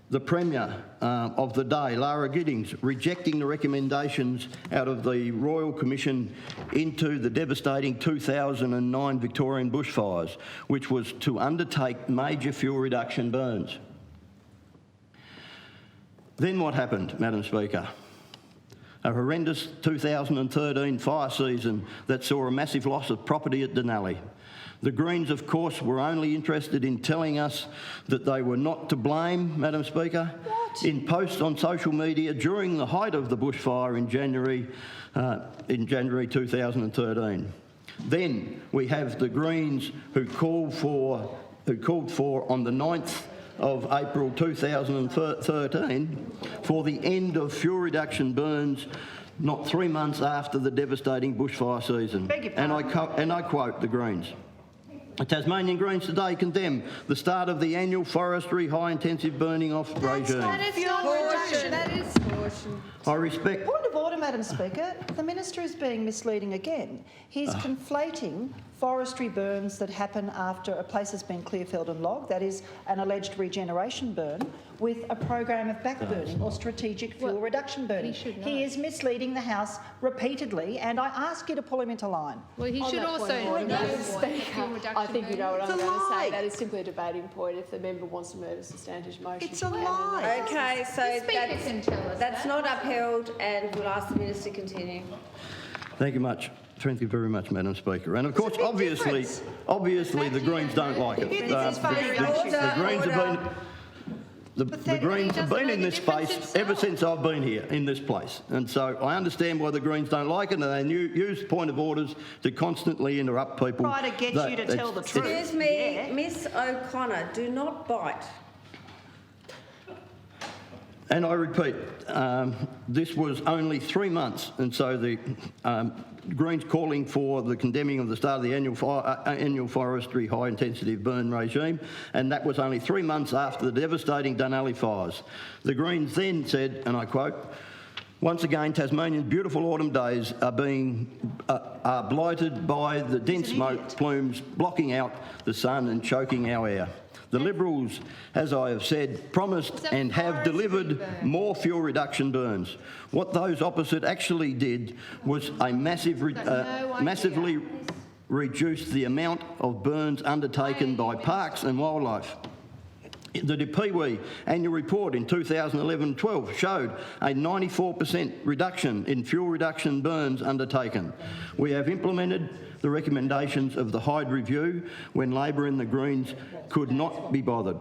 S4: the Premier of the day, Lara Giddings, rejecting the recommendations out of the Royal Commission into the devastating 2009 Victorian bushfires, which was to undertake major fuel reduction burns. Then what happened, Madam Speaker? A horrendous 2013 fire season that saw a massive loss of property at Denali. The Greens, of course, were only interested in telling us that they were not to blame, Madam Speaker. What? In posts on social media during the height of the bushfire in January 2013. Then we have the Greens who called for on the 9th of April 2013 for the end of fuel reduction burns not 3 months after the devastating bushfire season. And I quote the Greens. The Tasmanian Greens today condemn the start of the annual forestry high-intensive burning off regime.
S7: That is not reduction, that is caution.
S4: I respect...
S5: Point of order, Madam Speaker. The Minister is being misleading again. He's conflating forestry burns that happen after a place has been clear-felled and logged, that is an alleged regeneration burn, with a program of backburning or strategic fuel reduction burning. He is misleading the House repeatedly, and I ask you to pull him into line.
S7: Well, he should also know
S6: I think you know what I'm going to say. That is simply a debating point. If the member wants to move a substantive motion.
S5: It's a lie.
S1: Okay, so
S7: The Speaker can tell us
S1: that's
S7: that.
S1: not upheld, and we'll ask the Minister to continue.
S4: Thank you much. Thank you very much, Madam Speaker. And of course, obviously, the Greens don't like it. The Greens have been... The Greens have been in this space ever since I've been here, in this place. And so I understand why the Greens don't like it, and they use point of orders to constantly interrupt people.
S5: Try to get you to tell the truth.
S1: Excuse me, Miss O'Connor, do not bite.
S4: And I repeat, this was only 3 months, and so the Greens calling for the condemning of the start of the annual forestry high-intensity burn regime, and that was only 3 months after the devastating Denali fires. The Greens then said, and I quote, "Once again, Tasmania's beautiful autumn days are blighted by the dense smoke plumes blocking out the sun and choking our air. The Liberals, as I have said, promised and have delivered more fuel reduction burns. What those opposite actually did was massively reduce the amount of burns undertaken by parks and wildlife. The Depeewee annual report in 2011-12 showed a 94% reduction in fuel reduction burns undertaken. We have implemented the recommendations of the Hyde Review when Labor and the Greens could not be bothered.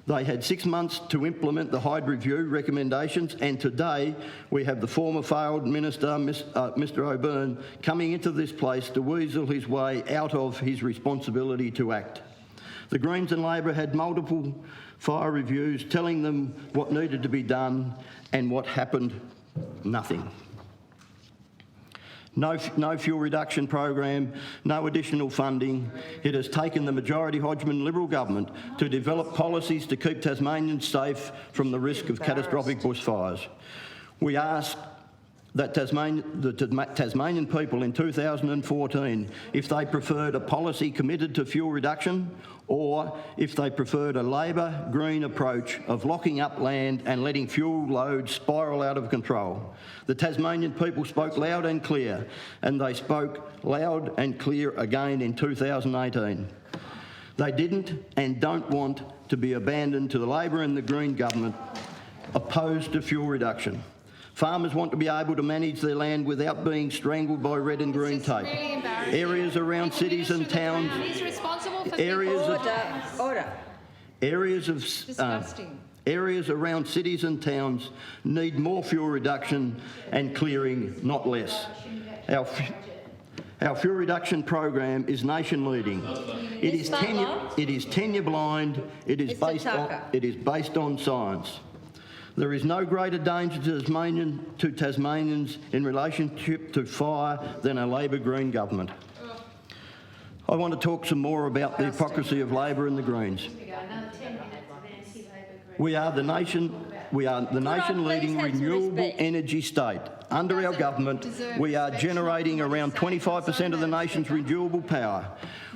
S4: They had 6 months to implement the Hyde Review recommendations, and today we have the former failed Minister, Mr O'Byrne, coming into this place to weasel his way out of his responsibility to act. The Greens and Labor had multiple fire reviews telling them what needed to be done, and what happened? Nothing. No fuel reduction program, no additional funding. It has taken the majority Hodgman Liberal government to develop policies to keep Tasmanians safe from the risk of catastrophic bushfires. We asked that the Tasmanian people in 2014 if they preferred a policy committed to fuel reduction, or if they preferred a Labor Green approach of locking up land and letting fuel loads spiral out of control. The Tasmanian people spoke loud and clear, and they spoke loud and clear again in 2018. They didn't and don't want to be abandoned to the Labor and the Green government opposed to fuel reduction. Farmers want to be able to manage their land without being strangled by red and green tape.
S7: Really embarrassing.
S4: Areas around cities and towns,
S7: He's responsible for
S4: areas of,
S1: Order.
S4: areas of
S7: disgusting.
S4: areas around cities and towns need more fuel reduction and clearing, not less. Our fuel reduction program is nation leading. It is tenure blind. It is based on science. There is no greater danger to Tasmanians in relationship to fire than a Labor Green government. I want to talk some more about the hypocrisy of Labor and the Greens. We are the nation leading renewable energy state. Under our government, we are generating around 25% of the nation's renewable power.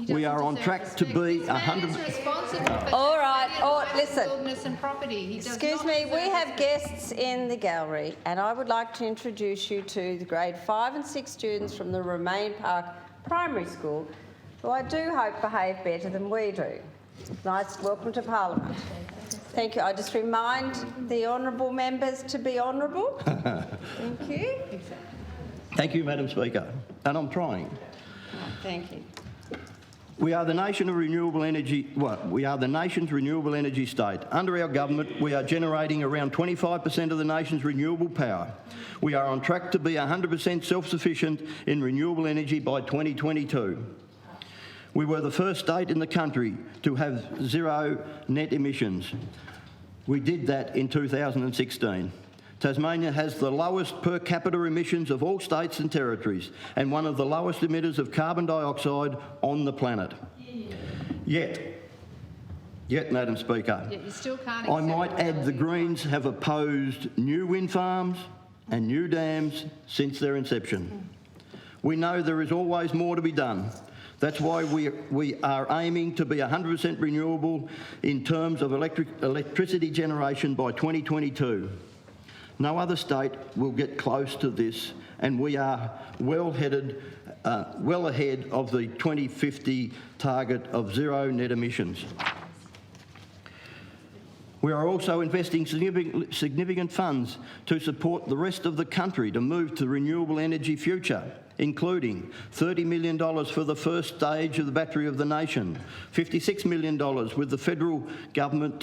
S4: We are on track to be 100%.
S1: All right, listen.
S7: Wilderness and property. He does
S1: Excuse
S7: not
S1: me, we
S7: deserve
S1: have guests in the gallery and I would like to introduce you to the grade 5 and 6 students from the Romaine Park Primary School, who I do hope behave better than we do. Nice, welcome to Parliament. Thank you. I just remind the honourable members to be honourable. Thank you.
S4: Thank you, Madam Speaker. And I'm trying.
S1: Thank you.
S4: We are the nation of renewable energy. We are the nation's renewable energy state. Under our government, we are generating around 25% of the nation's renewable power. We are on track to be 100% self-sufficient in renewable energy by 2022. We were the first state in the country to have zero net emissions. We did that in 2016. Tasmania has the lowest per capita emissions of all states and territories and one of the lowest emitters of carbon dioxide on the planet. Yet, Madam Speaker,
S7: Yet you still can't
S4: I
S7: accept
S4: might add the Greens have opposed new wind farms and new dams since their inception. We know there is always more to be done. That's why we are aiming to be 100% renewable in terms of electricity generation by 2022. No other state will get close to this, and we are well ahead of the 2050 target of zero net emissions. We are also investing significant funds to support the rest of the country to move to the renewable energy future, including $30 million for the first stage of the Battery of the Nation, $56 million with the federal government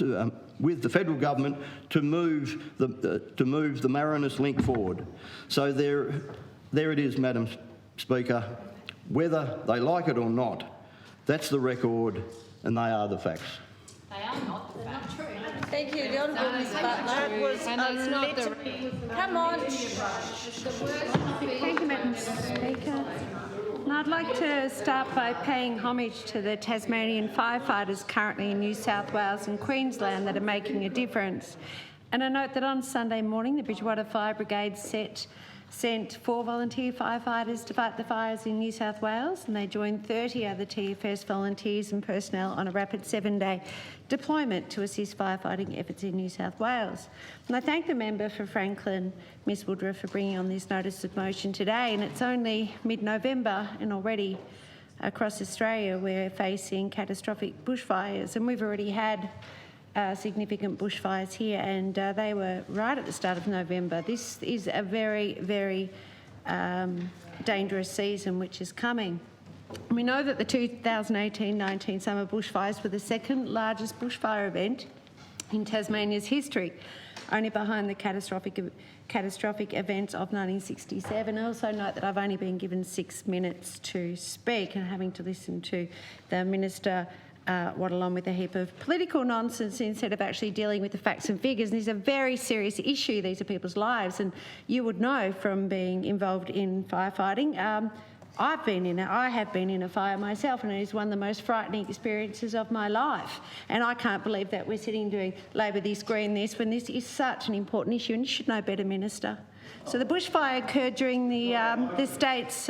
S4: to move the Marinus link forward. So there it is, Madam Speaker. Whether they like it or not, that's the record, and they are the facts.
S7: They are not the facts.
S1: Thank you, the Honourable Ms Butler.
S7: And it's not the...
S1: Come on.
S8: Thank you, Madam Speaker. And I'd like to start by paying homage to the Tasmanian firefighters currently in New South Wales and Queensland that are making a difference. And I note that on Sunday morning, the Bridgewater Fire Brigade sent 4 volunteer firefighters to fight the fires in New South Wales, and they joined 30 other TFS volunteers and personnel on a rapid 7-day deployment to assist firefighting efforts in New South Wales. And I thank the member for Franklin, Ms Woodruff, for bringing on this notice of motion today. And it's only mid-November, and already across Australia we're facing catastrophic bushfires, and we've already had significant bushfires here, and they were right at the start of November. This is a very, very dangerous season which is coming. We know that the 2018-19 summer bushfires were the second largest bushfire event in Tasmania's history, only behind the catastrophic events of 1967. I also note that I've only been given 6 minutes to speak, and having to listen to the Minister waddle on with a heap of political nonsense instead of actually dealing with the facts and figures. And this is a very serious issue. These are people's lives, and you would know from being involved in firefighting. I have been in a fire myself, and it is one of the most frightening experiences of my life. And I can't believe that we're sitting doing Labor this, Green this, when this is such an important issue, and you should know better, Minister. So the bushfire occurred during the state's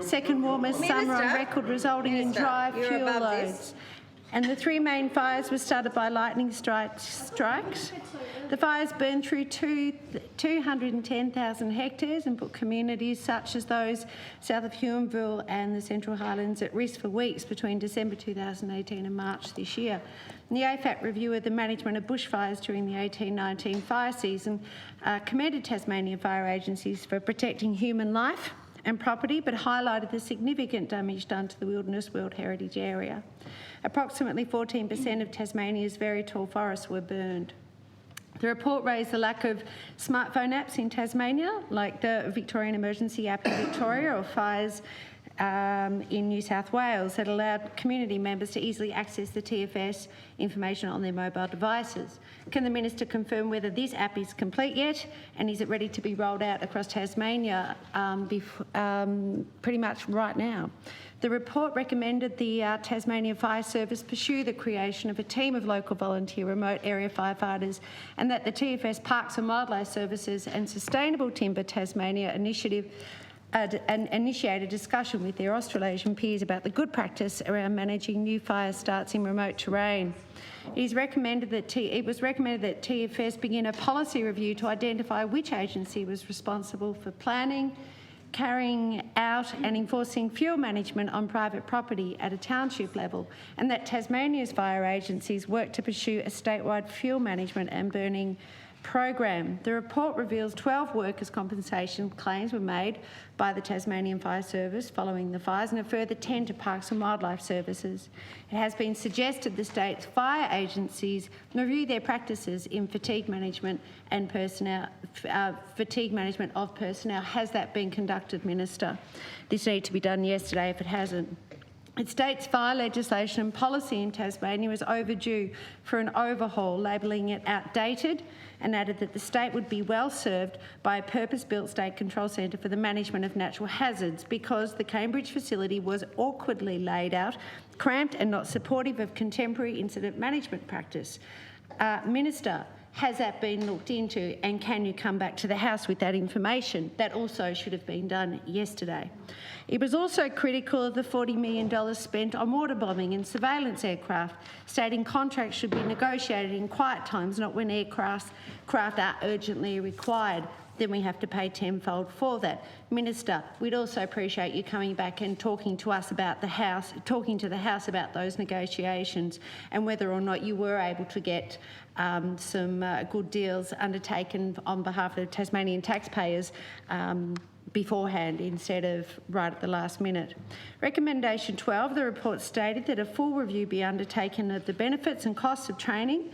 S8: second warmest summer on record, resulting in dry fuel loads. and the 3 main fires were started by lightning strikes. The fires burned through 210,000 hectares and put communities such as those south of Huonville and the Central Highlands at risk for weeks between December 2018 and March this year. And the AFAP review of the management of bushfires during the 18-19 fire season commended Tasmanian fire agencies for protecting human life and property, but highlighted the significant damage done to the Wilderness World Heritage Area. Approximately 14% of Tasmania's very tall forests were burned. The report raised the lack of smartphone apps in Tasmania, like the Victorian Emergency App in Victoria or fires in New South Wales, that allowed community members to easily access the TFS information on their mobile devices. Can the Minister confirm whether this app is complete yet, and is it ready to be rolled out across Tasmania pretty much right now? The report recommended the Tasmanian Fire Service pursue the creation of a team of local volunteer remote area firefighters, and that the TFS Parks and Wildlife Services and Sustainable Timber Tasmania initiative initiate a discussion with their Australasian peers about the good practice around managing new fire starts in remote terrain. It was recommended that TFS begin a policy review to identify which agency was responsible for planning, carrying out and enforcing fuel management on private property at a township level, and that Tasmania's fire agencies work to pursue a statewide fuel management and burning program. The report reveals 12 workers' compensation claims were made by the Tasmanian Fire Service following the fires, and a further 10 to Parks and Wildlife Services. It has been suggested the state's fire agencies review their practices in fatigue management and fatigue management of personnel. Has that been conducted, Minister? This needed to be done yesterday if it hasn't. It states fire legislation and policy in Tasmania is overdue for an overhaul, labelling it outdated, and added that the state would be well served by a purpose-built state control centre for the management of natural hazards, because the Cambridge facility was awkwardly laid out, cramped and not supportive of contemporary incident management practice. Minister, has that been looked into, and can you come back to the House with that information? That also should have been done yesterday. It was also critical of the $40 million spent on water bombing and surveillance aircraft, stating contracts should be negotiated in quiet times, not when aircraft are urgently required. Then we have to pay tenfold for that. Minister, we'd also appreciate you coming back and talking to us about the House, talking to the House about those negotiations, and whether or not you were able to get some good deals undertaken on behalf of Tasmanian taxpayers beforehand instead of right at the last minute. Recommendation 12, the report stated that a full review be undertaken of the benefits and costs of training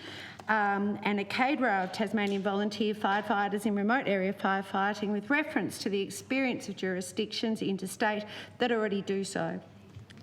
S8: and a cadre of Tasmanian volunteer firefighters in remote area firefighting, with reference to the experience of jurisdictions interstate that already do so.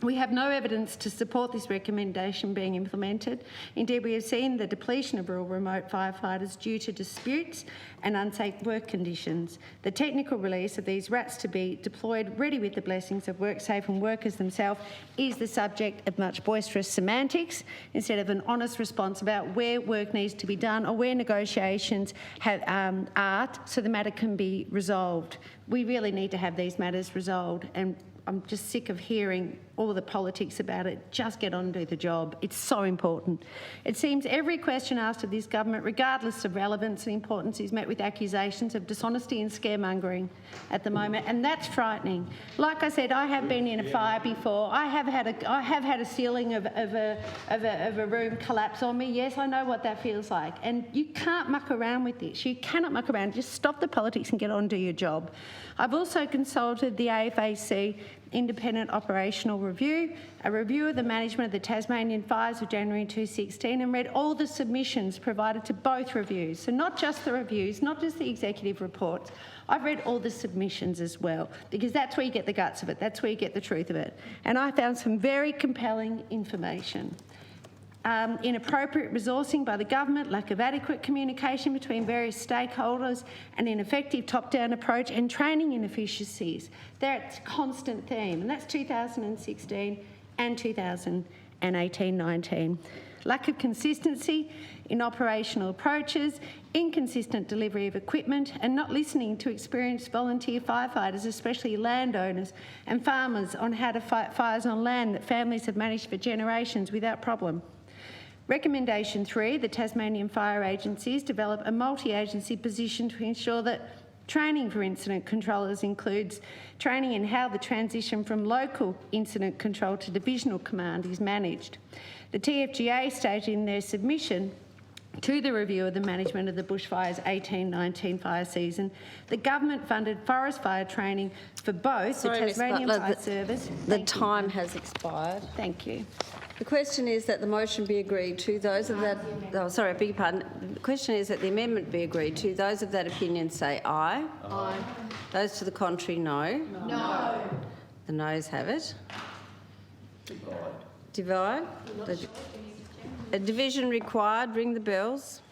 S8: We have no evidence to support this recommendation being implemented. Indeed, we have seen the depletion of rural remote firefighters due to disputes and unsafe work conditions. The technical release of these RATs to be deployed ready with the blessings of WorkSafe and workers themselves is the subject of much boisterous semantics instead of an honest response about where work needs to be done or where negotiations are, so the matter can be resolved. We really need to have these matters resolved, and I'm just sick of hearing all the politics about it. Just get on and do the job. It's so important. It seems every question asked of this government, regardless of relevance and importance, is met with accusations of dishonesty and scaremongering at the moment, and that's frightening. Like I said, I have been in a fire before. I have had a ceiling of a room collapse on me. Yes, I know what that feels like, and you can't muck around with this. You cannot muck around. Just stop the politics and get on and do your job. I've also consulted the AFAC Independent Operational Review, a review of the management of the Tasmanian fires of January 2016, and read all the submissions provided to both reviews. So not just the reviews, not just the executive reports. I've read all the submissions as well, because that's where you get the guts of it, that's where you get the truth of it. And I found some very compelling information. Inappropriate resourcing by the government, lack of adequate communication between various stakeholders, an ineffective top-down approach, and training inefficiencies. That's a constant theme, and that's 2016 and 2018-19. lack of consistency in operational approaches, inconsistent delivery of equipment, and not listening to experienced volunteer firefighters, especially landowners and farmers, on how to fight fires on land that families have managed for generations without problem. Recommendation 3, the Tasmanian Fire Agencies develop a multi-agency position to ensure that training for incident controllers includes training in how the transition from local incident control to divisional command is managed. The TFGA stated in their submission to the review of the management of the bushfires 18-19 fire season, the government-funded forest fire training for both the Tasmanian Fire Service...
S1: The time has expired.
S8: Thank you.
S1: The question is that the motion be agreed to. Those of that... Oh, sorry, I beg your pardon. The question is that the amendment be agreed to. Those of that opinion say aye. Aye. Those to the contrary, no. No. The noes have it. Divide. A division required. Ring the bells.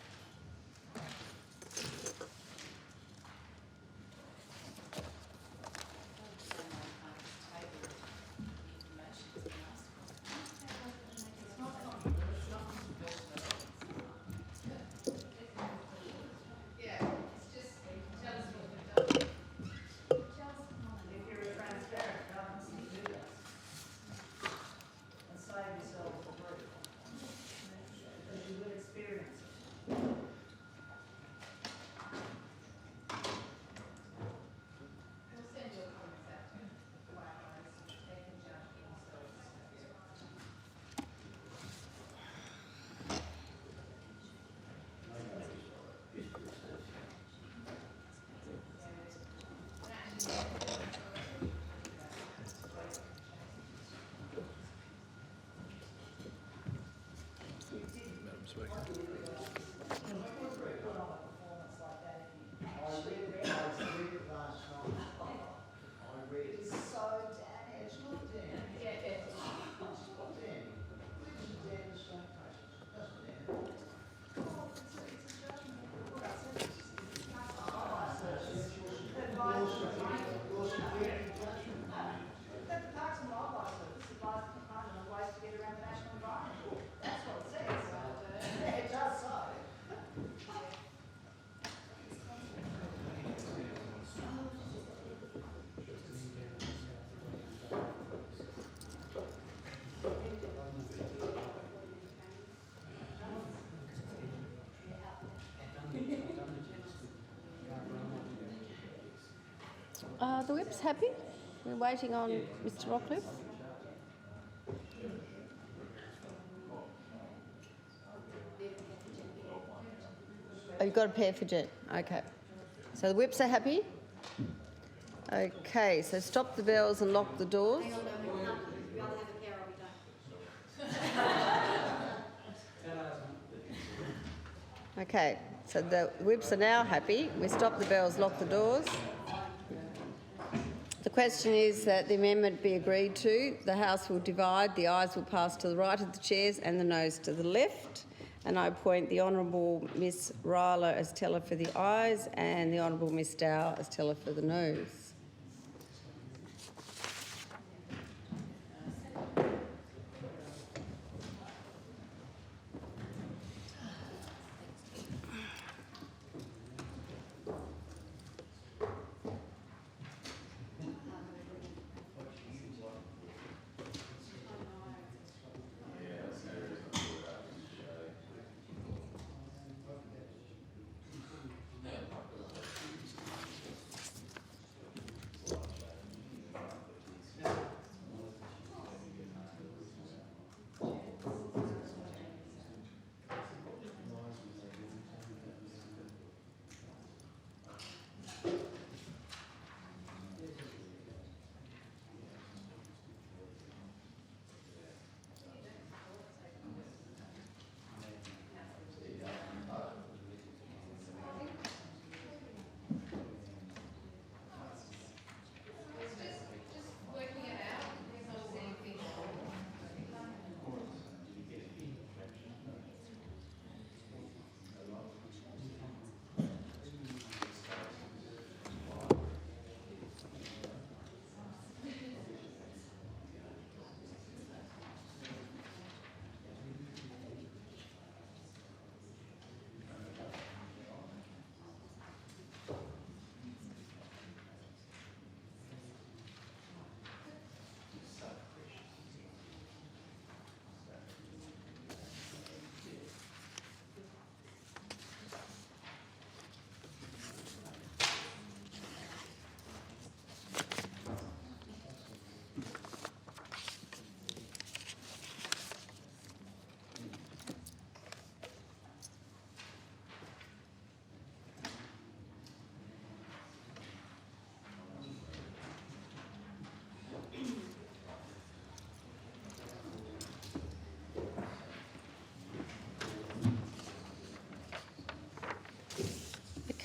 S1: The whip's happy. We're waiting on Mr. Rockcliffe. Oh, you've got a pair for Jen. Okay. So the whips are happy. Okay, so stop the bells and lock the doors. Okay, so the whips are now happy. We stop the bells, lock the doors. The question is that the amendment be agreed to. The House will divide. The ayes will pass to the right of the chairs and the noes to the left. And I appoint the Honourable Miss Ryler as teller for the ayes and the Honourable Miss Dow as teller for the noes.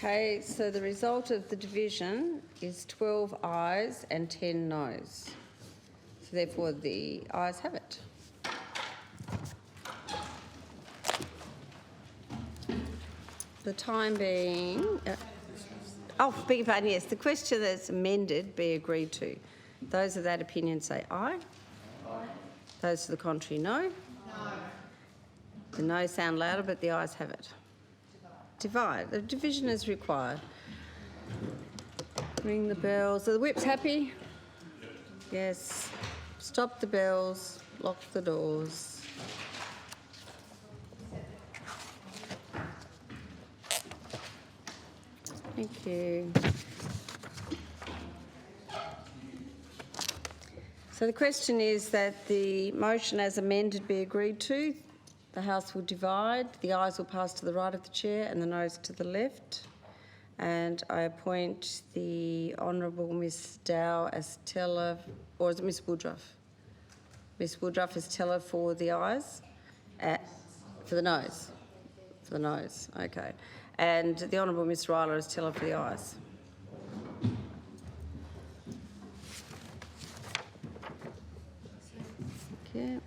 S1: Okay, so the result of the division is 12 ayes and 10 noes. So therefore the ayes have it. The time being... beg your pardon, yes, the question that's amended be agreed to. Those of that opinion say aye. Aye. Those to the contrary, no. No. The no sound louder, but the ayes have it. Divide. The division is required. Ring the bells. Are the whips happy? Yes. Stop the bells. Lock the doors. Thank you. So the question is that the motion as amended be agreed to. The House will divide. The ayes will pass to the right of the chair and the noes to the left. And I appoint the Honourable Miss Dow as teller, or is it Miss Woodruff? Miss Woodruff as teller for the ayes, for the noes. For the noes, okay. And the Honourable Miss Ryler as teller for the ayes. Okay.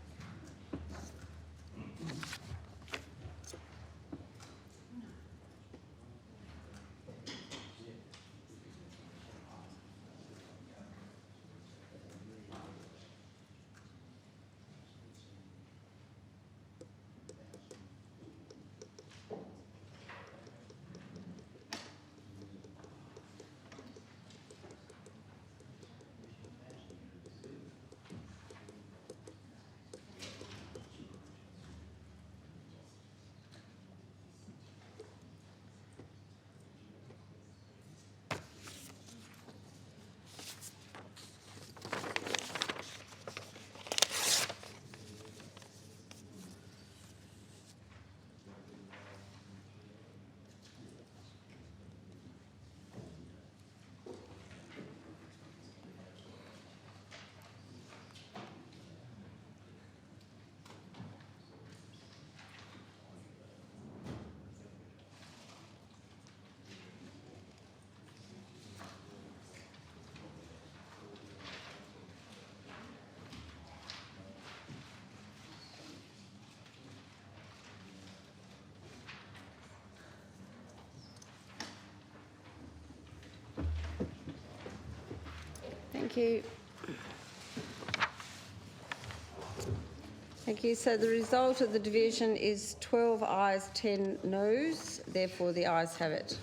S1: Thank you. Thank you. So the result of the division is 12 ayes, 10 noes. Therefore, the ayes have it.